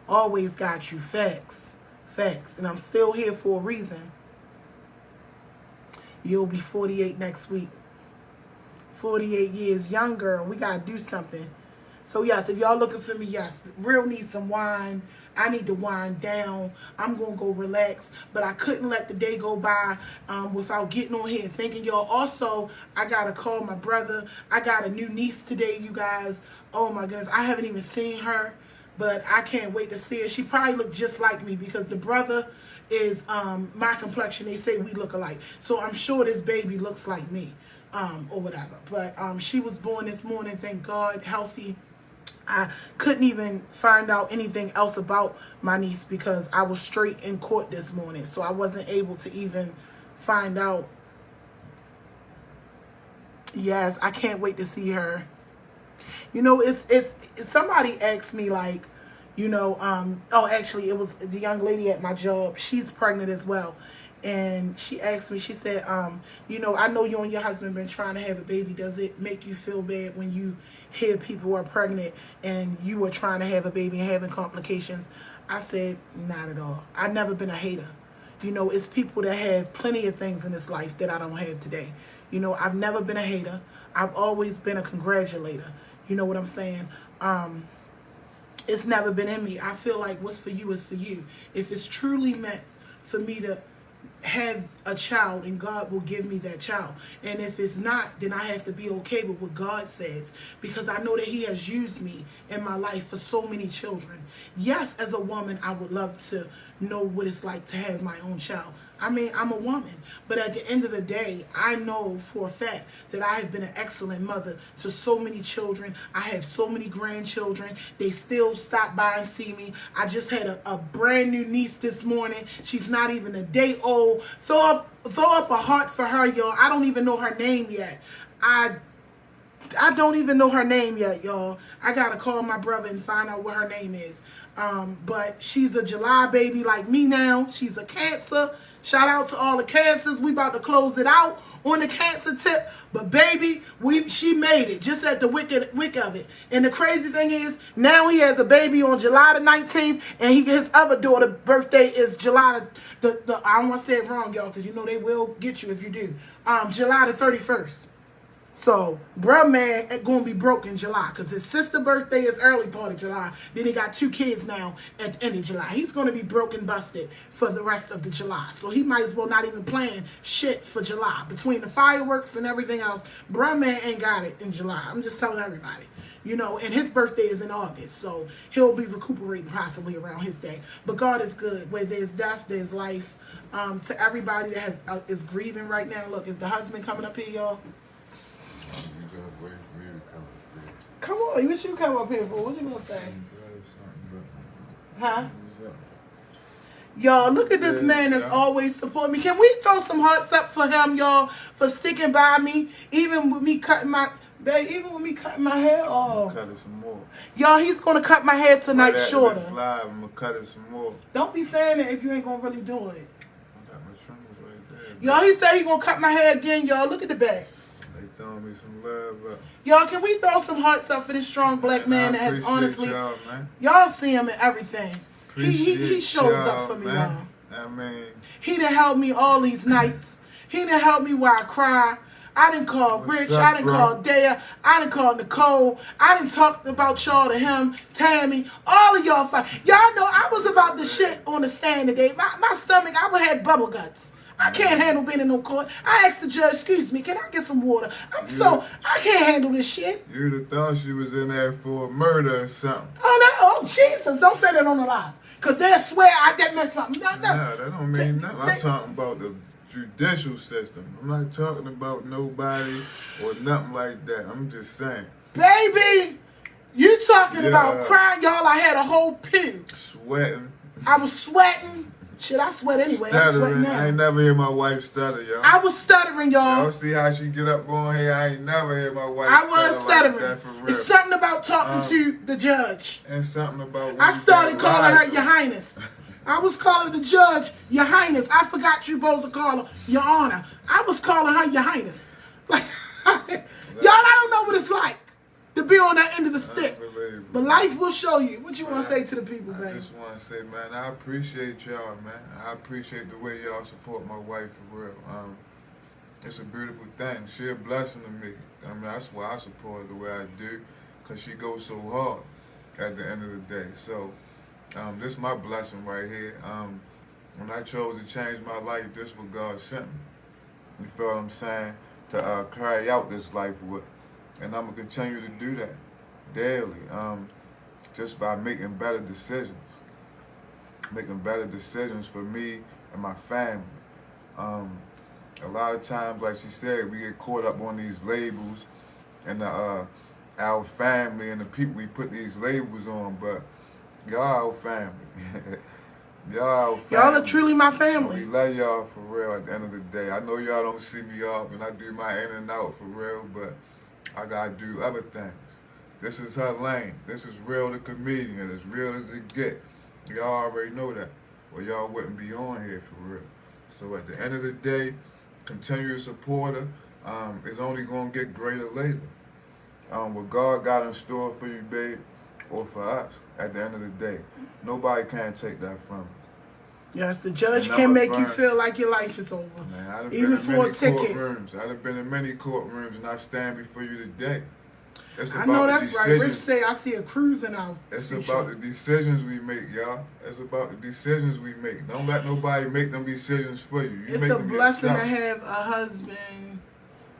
Always got you. Facts. Facts. And I'm still here for a reason. You'll be 48 next week. 48 years young, girl. We got to do something. So, yes, if y'all looking for me, yes, Real needs some wine. I need to wind down. I'm going to go relax. But I couldn't let the day go by without getting on here and thanking y'all. Also, I got to call my brother. I got a new niece today, you guys. Oh, my goodness. I haven't even seen her. But I can't wait to see her. She probably look just like me because the brother is my complexion. They say we look alike. So I'm sure this baby looks like me or whatever. But she was born this morning, thank God, healthy. I couldn't even find out anything else about my niece because I was straight in court this morning. So I wasn't able to even find out. Yes, I can't wait to see her. You know, it's somebody asked me like, you know, oh, actually it was the young lady at my job. She's pregnant as well. And she asked me, she said, you know, I know you and your husband been trying to have a baby. Does it make you feel bad when you hear people are pregnant and you are trying to have a baby and having complications? I said, not at all. I've never been a hater. You know, it's people that have plenty of things in this life that I don't have today. You know, I've never been a hater. I've always been a congratulator. You know what I'm saying? It's never been in me. I feel like what's for you is for you. If it's truly meant for me to have a child, and God will give me that child. And if it's not, then I have to be okay with what God says, because I know that he has used me in my life for so many children. Yes, as a woman, I would love to know what it's like to have my own child. I mean, I'm a woman, but at the end of the day, I know for a fact that I have been an excellent mother to so many children. I have so many grandchildren. They still stop by and see me. I just had a brand new niece this morning. She's not even a day old. Throw up a heart for her, y'all. I don't even know her name yet. I don't even know her name yet, y'all. I gotta call my brother and find out what her name is. But she's a July baby like me now. She's a Cancer. Shout out to all the cancers. We about to close it out on the cancer tip. But baby, she made it just at the wick of it. And the crazy thing is, now he has a baby on July the 19th, and his other daughter's birthday is July the I don't want to say it wrong, y'all, because you know they will get you if you do. July the 31st. So, bruh man gonna be broke in July because his sister's birthday is early part of July. Then he got 2 kids now at the end of July. He's gonna be broke and busted for the rest of the July. So he might as well not even plan shit for July. Between the fireworks and everything else, bruh man ain't got it in July. I'm just telling everybody. You know, and his birthday is in August, so he'll be recuperating possibly around his day. But God is good. Where there's death, there's life. To everybody that is grieving right now, look, is the husband coming up here, y'all? Come on, what you come up here for? What you gonna say? Huh? Y'all, look at this man that's always supporting me. Can we throw some hearts up for him, y'all, for sticking by me, even with me cutting my hair off? Cut it some more. Y'all, he's gonna cut my hair tonight shorter. Live, I'm gonna cut it some more. Don't be saying it if you ain't gonna really do it. I got my trimmers right there. Y'all, he said he gonna cut my hair again, y'all. Look at the back. They throwing me some love up. Y'all, can we throw some hearts up for this strong black man that has honestly, y'all see him in everything. He shows up for me, y'all. I mean, he done helped me all these nights. He done helped me while I cry. I done called Rich. I done called Daya. I done called Nicole. I done talked about y'all to him, Tammy. All of y'all. Y'all know I was about the shit on the stand today. My stomach, I had bubble guts. I can't handle being in no court. I asked the judge, excuse me, can I get some water? I can't handle this shit. You'd have thought she was in there for murder or something. Oh, Jesus, don't say that on the live. Because they'll swear I did meant something. No, that don't mean nothing. I'm talking about the judicial system. I'm not talking about nobody or nothing like that. I'm just saying. Baby, you talking about crying, y'all. I had a whole pew. Sweating. I was sweating. Shit, I sweat anyway. I'm sweating now. I ain't never hear my wife stutter, y'all. I was stuttering, y'all. Y'all see how she get up on here? I ain't never hear my wife I was stuttering. Like that for real. It's something about talking to the judge. And something about I started calling her Your Highness. I was calling the judge Your Highness. I forgot you supposed to call her Your Honor. I was calling her Your Highness. Like, y'all, I don't know what it's like to be on that end of the stick. But life will show you. What you want to say to the people, man? I just want to say, man, I appreciate y'all, man. I appreciate the way y'all support my wife for real. It's a beautiful thing. She a blessing to me. I mean, that's why I support her the way I do, because she goes so hard at the end of the day. So, this is my blessing right here. When I chose to change my life, this was God sent me. You feel what I'm saying? To carry out this life with. And I'm going to continue to do that daily, just by making better decisions. Making better decisions for me and my family. A lot of times, like she said, we get caught up on these labels and our family and the people we put these labels on, but y'all our family. Y'all are truly my family. We love y'all for real at the end of the day. I know y'all don't see me up and I do my in and out for real, but I gotta do other things. This is her lane. This is Real the Comedian, as real as it get. Y'all already know that. Well, y'all wouldn't be on here for real. So at the end of the day, continue to support her. It's only gonna get greater later. What God got in store for you, babe, or for us, at the end of the day, nobody can take that from you. Yes, the judge can make you feel like your life is over. Man, even for a ticket. I'd have been in many courtrooms and I stand before you today. I know that's right. Rich say I see a cruising out. It's about the decisions we make, y'all. It's about the decisions we make. Don't let nobody make them decisions for you. It's a blessing to have a husband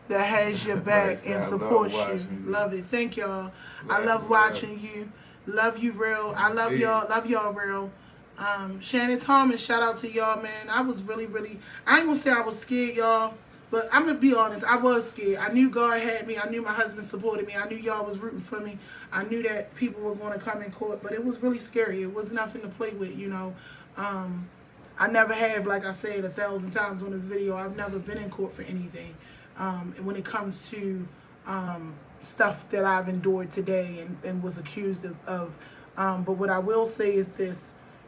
that has your back and supports you. Love it. Thank y'all. I love watching you. Love you, Real. I love y'all. Love y'all, Real. Shannon Thomas, shout out to y'all, man. I was really, I ain't gonna say I was scared, y'all, but I'm gonna be honest, I was scared. I knew God had me. I knew my husband supported me. I knew y'all was rooting for me. I knew that people were gonna come in court, but it was really scary. It was nothing to play with, you know. I never have, like I said 1,000 times on this video, I've never been in court for anything. When it comes to stuff that I've endured today and was accused of. But what I will say is this.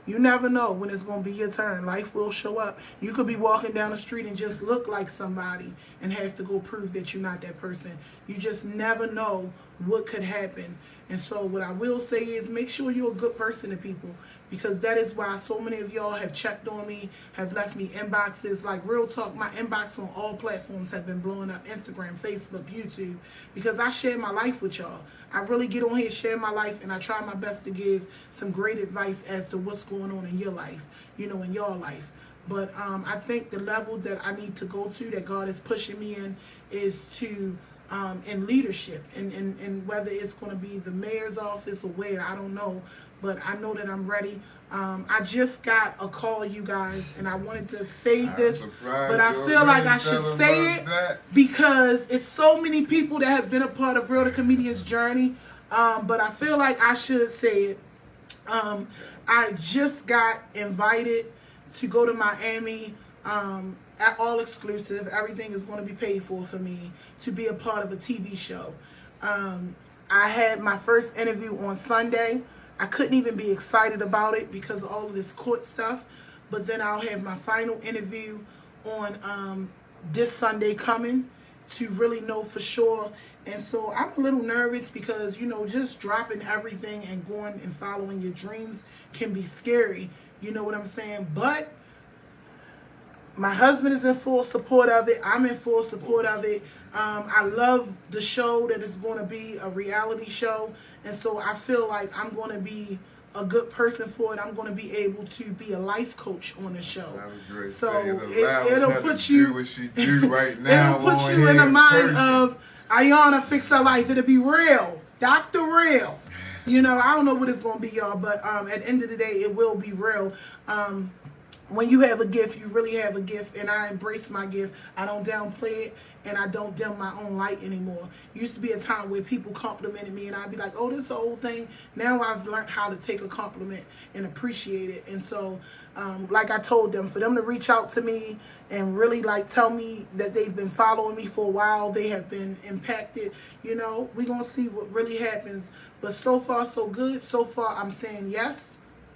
You never know when it's going to be your turn. Life will show up. You could be walking down the street and just look like somebody and have to go prove that you're not that person. You just never know what could happen. And so what I will say is make sure you're a good person to people, because that is why so many of y'all have checked on me, have left me inboxes. Like, real talk, my inbox on all platforms have been blowing up: Instagram, Facebook, YouTube, because I share my life with y'all. I really get on here, share my life, and I try my best to give some great advice as to what's going on in your life, you know, in your life. But I think the level that I need to go to, that God is pushing me in, is to in leadership, and whether it's going to be the mayor's office or where, I don't know, but I know that I'm ready. I just got a call, you guys, and I wanted to say this, but I feel like I should say it because it's so many people that have been a part of Real the Comedian's journey, but I feel like I should say it. I just got invited to go to Miami, at all exclusive. Everything is going to be paid for me to be a part of a TV show. I had my first interview on Sunday. I couldn't even be excited about it because of all of this court stuff. But then I'll have my final interview on this Sunday coming to really know for sure. And so I'm a little nervous because, you know, just dropping everything and going and following your dreams can be scary. You know what I'm saying? But my husband is in full support of it. I'm in full support of it. I love the show that is going to be a reality show. And so I feel like I'm going to be a good person for it. I'm going to be able to be a life coach on the show. So it'll put you, what she do right now, it'll put you in the mind of Ayana Fix Her Life. It'll be real. Dr. Real. You know, I don't know what it's going to be, y'all, but at the end of the day, it will be real. When you have a gift, you really have a gift, and I embrace my gift. I don't downplay it, and I don't dim my own light anymore. Used to be a time where people complimented me, and I'd be like, oh, this is the old thing. Now I've learned how to take a compliment and appreciate it. And so, like I told them, for them to reach out to me and really, like, tell me that they've been following me for a while, they have been impacted, you know, we're going to see what really happens. But so far, so good. So far, I'm saying yes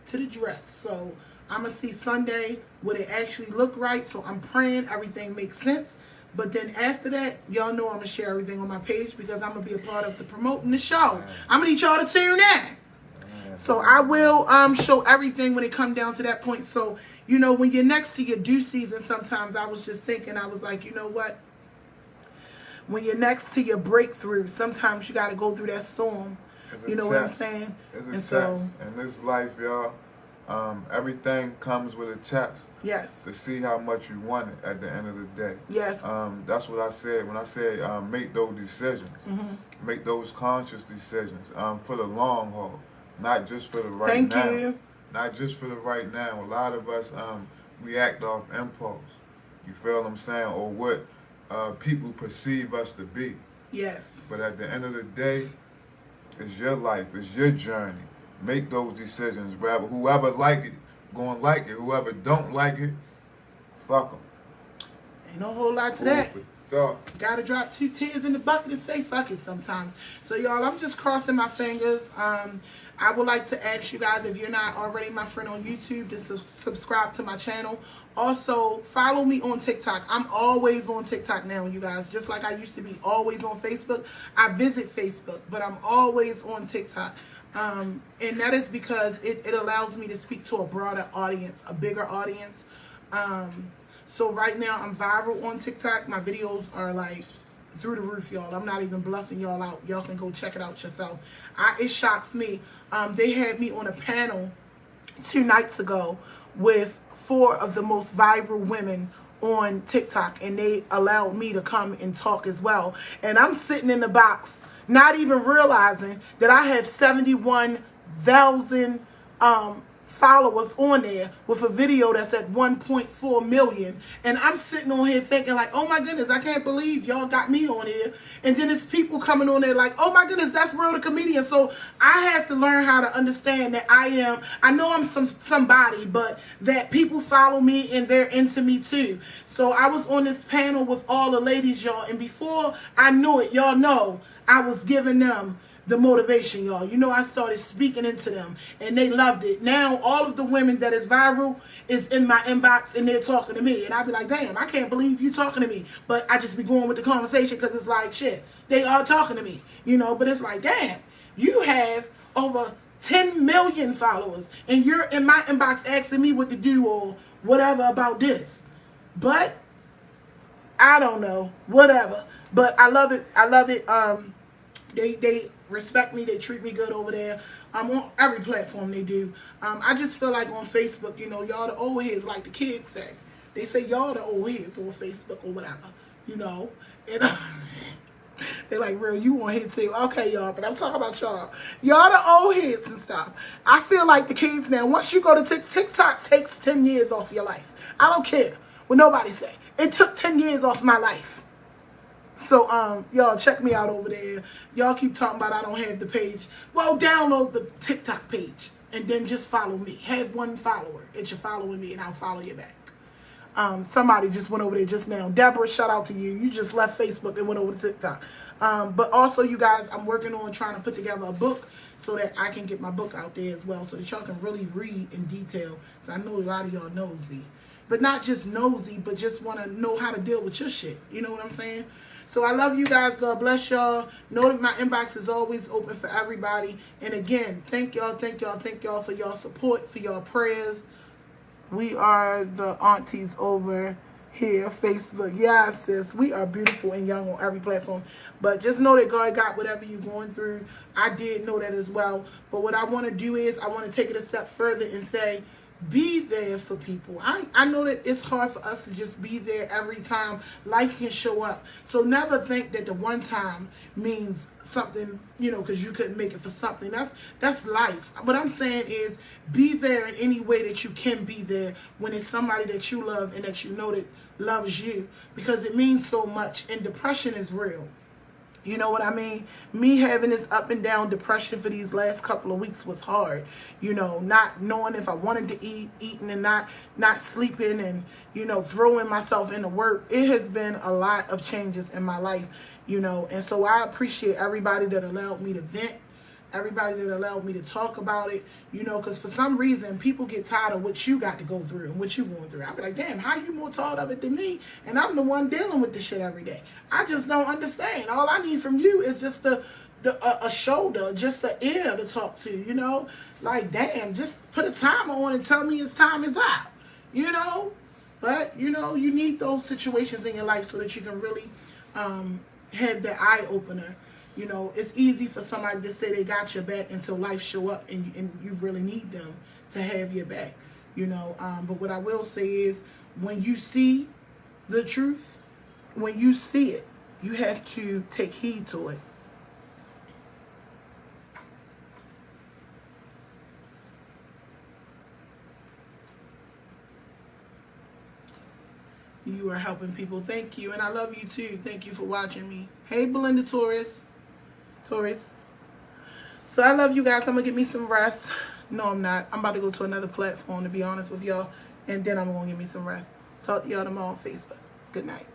to the dress. So I'm going to see Sunday would it actually look right. So I'm praying everything makes sense. But then after that, y'all know I'm going to share everything on my page because I'm going to be a part of the promoting the show. I'm going to need y'all to tune in. So I will show everything when it comes down to that point. So, you know, when you're next to your due season, sometimes I was just thinking, I was like, you know what? When you're next to your breakthrough, sometimes you got to go through that storm. You know what I'm saying? It's a test. In this life, y'all, everything comes with a test. Yes. To see how much you want it at the end of the day. Yes. That's what I said when I said make those decisions. Mm-hmm. Make those conscious decisions for the long haul, not just for the right Thank now. you. Not just for the right now. A lot of us we act off impulse. You feel what I'm saying? Or what people perceive us to be. Yes. But at the end of the day, it's your life. It's your journey. Make those decisions. Whoever like it, gonna like it. Whoever don't like it, fuck them. Ain't no whole lot to that. Gotta drop 2 tears in the bucket and say fuck it sometimes. So y'all, I'm just crossing my fingers. I would like to ask you guys, if you're not already my friend on YouTube, to subscribe to my channel. Also, follow me on TikTok. I'm always on TikTok now, you guys. Just like I used to be always on Facebook. I visit Facebook, but I'm always on TikTok. And that is because it allows me to speak to a broader audience, a bigger audience. So right now I'm viral on TikTok. My videos are like through the roof, y'all. I'm not even bluffing y'all out. Y'all can go check it out yourself. It shocks me. They had me on a panel 2 nights ago with 4 of the most viral women on TikTok, and they allowed me to come and talk as well. And I'm sitting in the box, not even realizing that I have 71,000 followers on there with a video that's at 1.4 million. And I'm sitting on here thinking like, oh my goodness, I can't believe y'all got me on here. And then it's people coming on there like, oh my goodness, that's Real the Comedian. So I have to learn how to understand that I know I'm somebody, but that people follow me and they're into me too. So I was on this panel with all the ladies, y'all, and before I knew it, y'all know, I was giving them the motivation, y'all. You know, I started speaking into them and they loved it. Now all of the women that is viral is in my inbox and they're talking to me. And I be like, damn, I can't believe you talking to me. But I just be going with the conversation because it's like, shit, they are talking to me. You know, but it's like, damn, you have over 10 million followers and you're in my inbox asking me what to do or whatever about this. But I don't know, whatever. But I love it. I love it. They respect me. They treat me good over there. On every platform they do. I just feel like on Facebook, you know, y'all the old heads, like the kids say. They say y'all the old heads on Facebook or whatever, you know. And they're like, real, you on here too. Okay, y'all, but I'm talking about y'all. Y'all the old heads and stuff. I feel like the kids now, once you go to TikTok takes 10 years off your life. I don't care what nobody say. It took 10 years off my life. So, y'all check me out over there. Y'all keep talking about I don't have the page. Well, download the TikTok page and then just follow me. Have one follower that you're following me and I'll follow you back. Somebody just went over there just now. Deborah, shout out to you. You just left Facebook and went over to TikTok. But also, you guys, I'm working on trying to put together a book so that I can get my book out there as well so that y'all can really read in detail. So I know a lot of y'all nosy. But not just nosy, but just want to know how to deal with your shit. You know what I'm saying? So I love you guys. God bless y'all. Know that my inbox is always open for everybody. And again, thank y'all for y'all support, for y'all prayers. We are the aunties over here, Facebook. Yeah, sis. We are beautiful and young on every platform. But just know that God got whatever you're going through. I did know that as well. But what I want to do is I want to take it a step further and say, be there for people. I know that it's hard for us to just be there every time life can show up. So never think that the one time means something, you know, because you couldn't make it for something. That's life. What I'm saying is be there in any way that you can be there when it's somebody that you love and that you know that loves you, because it means so much. And depression is real. You know what I mean? Me having this up and down depression for these last couple of weeks was hard. You know, not knowing if I wanted to eat, eating and not sleeping, and, you know, throwing myself into work. It has been a lot of changes in my life, you know. And so I appreciate everybody that allowed me to vent, everybody that allowed me to talk about it, you know, because for some reason people get tired of what you got to go through and what you going through. I be like, damn, how you more tired of it than me? And I'm the one dealing with this shit every day. I just don't understand. All I need from you is just a shoulder, just an ear to talk to, you know? Like, damn, just put a timer on and tell me it's time is up, you know? But, you know, you need those situations in your life so that you can really have the eye opener. You know, it's easy for somebody to say they got your back until life show up and you really need them to have your back, you know. But what I will say is when you see the truth, when you see it, you have to take heed to it. You are helping people. Thank you. And I love you too. Thank you for watching me. Hey, Belinda Torres. So I love you guys. I'm going to get me some rest. No, I'm not. I'm about to go to another platform, to be honest with y'all. And then I'm going to get me some rest. Talk to y'all tomorrow on Facebook. Good night.